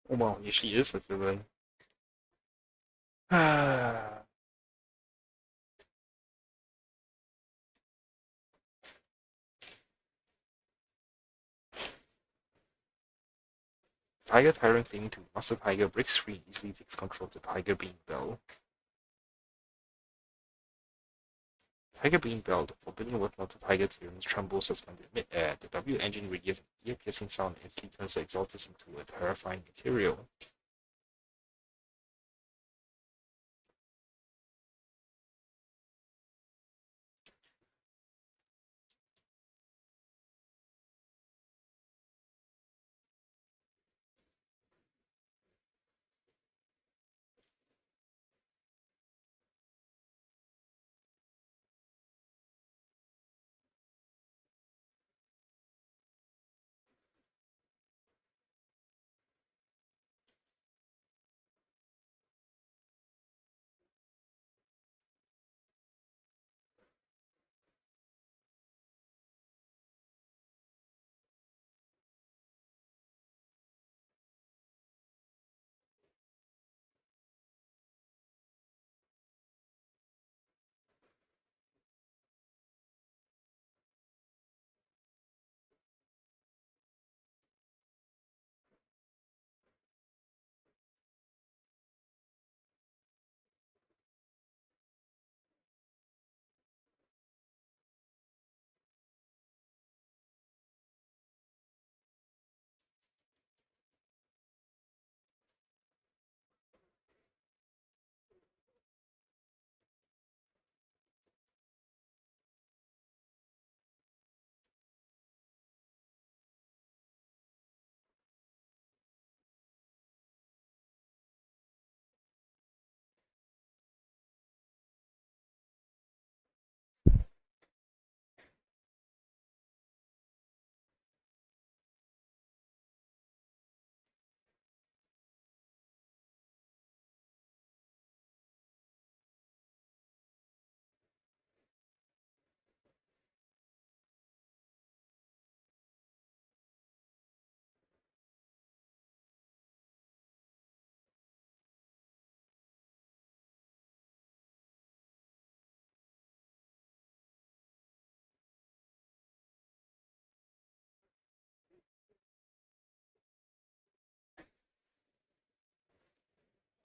Speaker 1: Oh wow, yeah, she is a villain. Tiger Tyrant clinging to Master Tiger breaks free and easily takes control of the Tiger Beam Bell. Tiger Beam Bell, the forbidden weapon of the Tiger Tyrant, trembles suspended mid-air. The W engine radiates an ear-piercing sound and instantly turns the Exaltus into a terrifying material.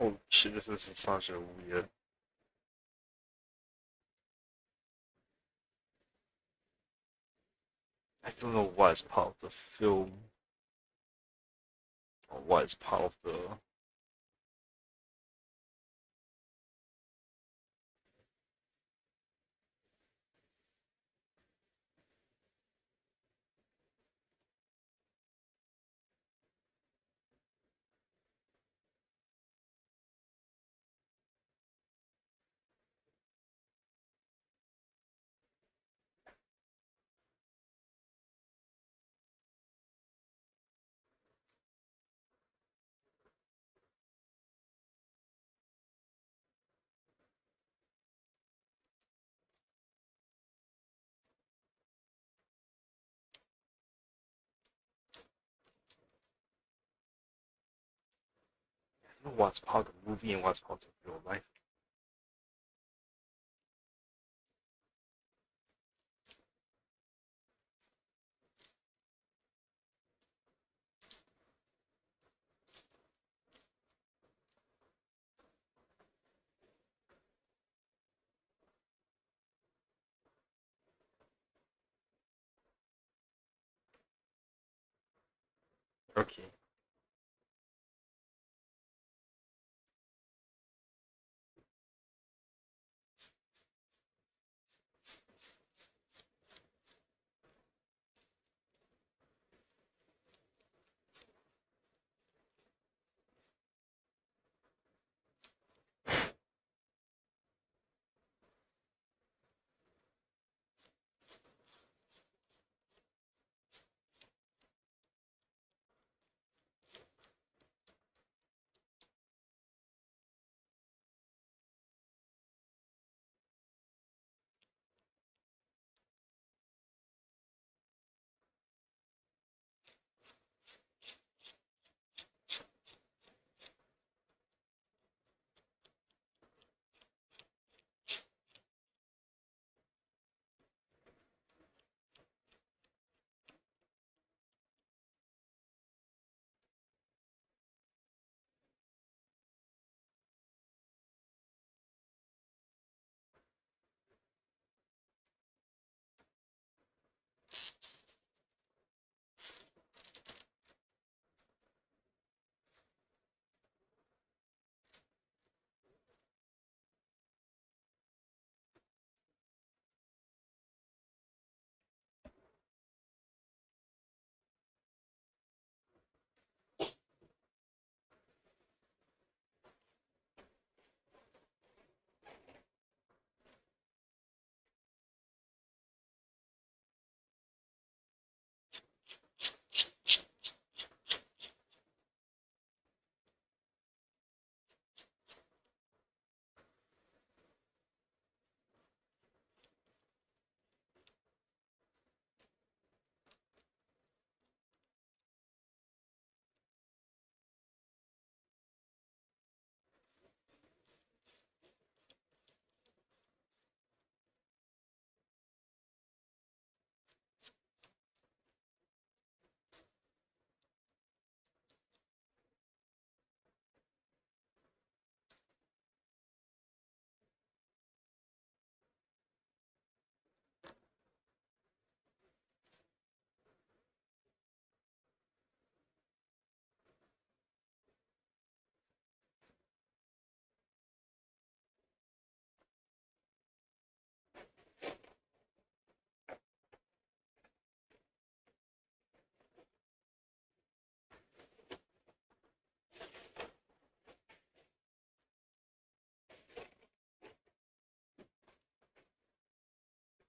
Speaker 1: Holy shit, this is such a weird. I don't know what is part of the film or what is part of the. I don't know what's part of the movie and what's part of real life. Okay.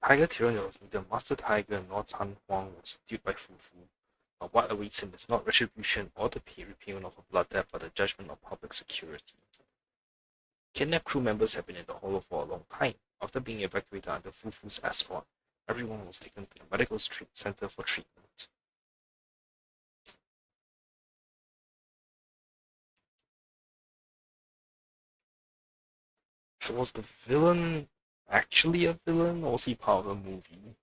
Speaker 1: Tiger Tyrannos the Master Tiger nor Tan Huang was subdued by Fufu. But what awaits him is not retribution or the repayment of a blood debt, but the judgment of public security. Kidnapped crew members have been in the hollow for a long time. After being evacuated under Fufu's escort, everyone was taken to the medical center for treatment. So was the villain actually a villain, or was he part of a movie?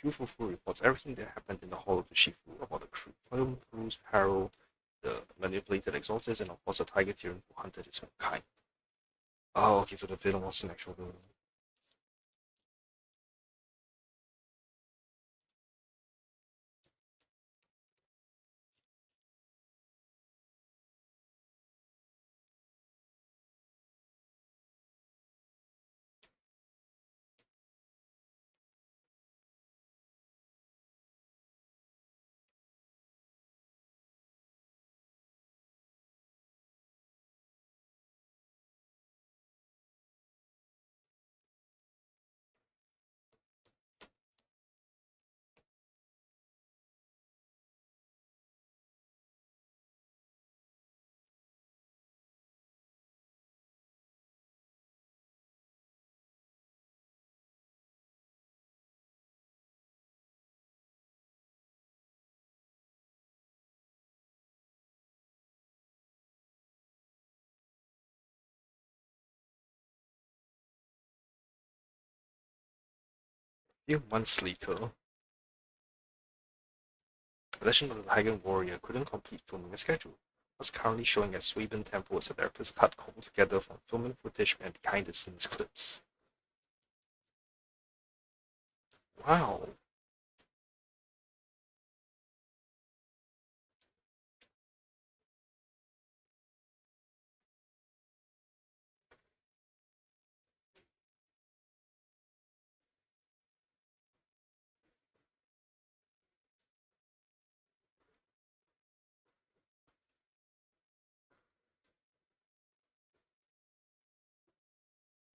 Speaker 1: Fufu reports everything that happened in the Hall of the Shifu about the crew, crew's peril, the manipulated exalted, and of course the Tiger Tyrann who hunted his own kind. Oh, okay, so the villain was an actual villain. A few months later, The Legend of the Dragon Warrior couldn't complete filming a schedule. It was currently showing at Sweden Temple as a director's cut cobbled together from filming footage and behind-the-scenes clips. Wow.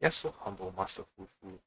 Speaker 1: Yes, so humble, Master Fufu.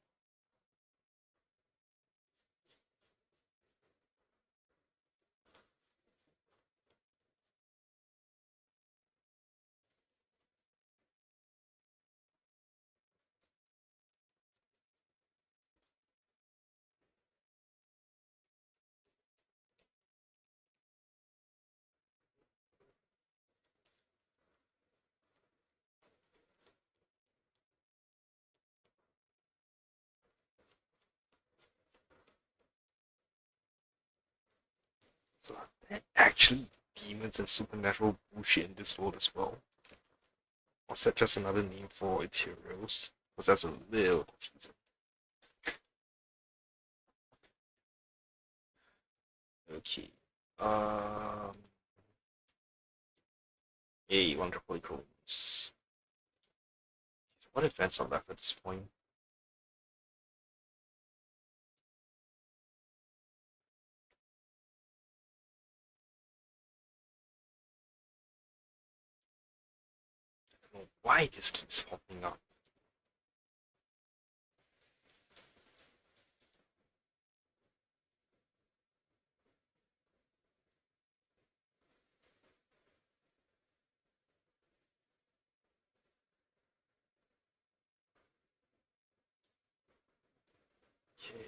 Speaker 1: So are there actually demons and supernatural bullshit in this world as well? Or is that just another name for Ethereals? Because that's a little confusing. Okay. Um. Yay, Wonder Polychromes. So what events are left at this point? I don't know why this keeps popping up. Okay.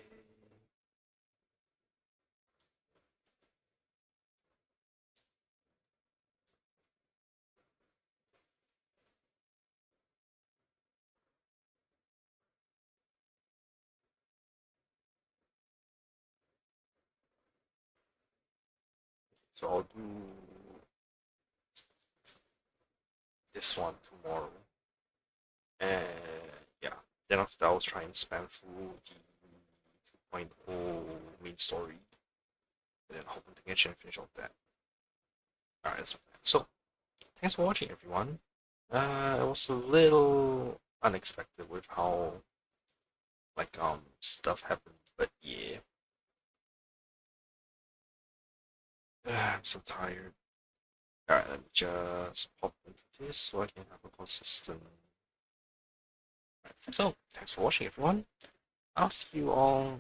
Speaker 1: So I'll do this one tomorrow. And yeah, then after that, I was trying to spam through the 2.0 main story, and then hoping to get and finish off that. Alright, that's fine. So, thanks for watching, everyone. It was a little unexpected with how stuff happened, but yeah, I'm so tired. Alright, let me just pop into this so I can have a consistent. Right. So, thanks for watching, everyone. I'll see you all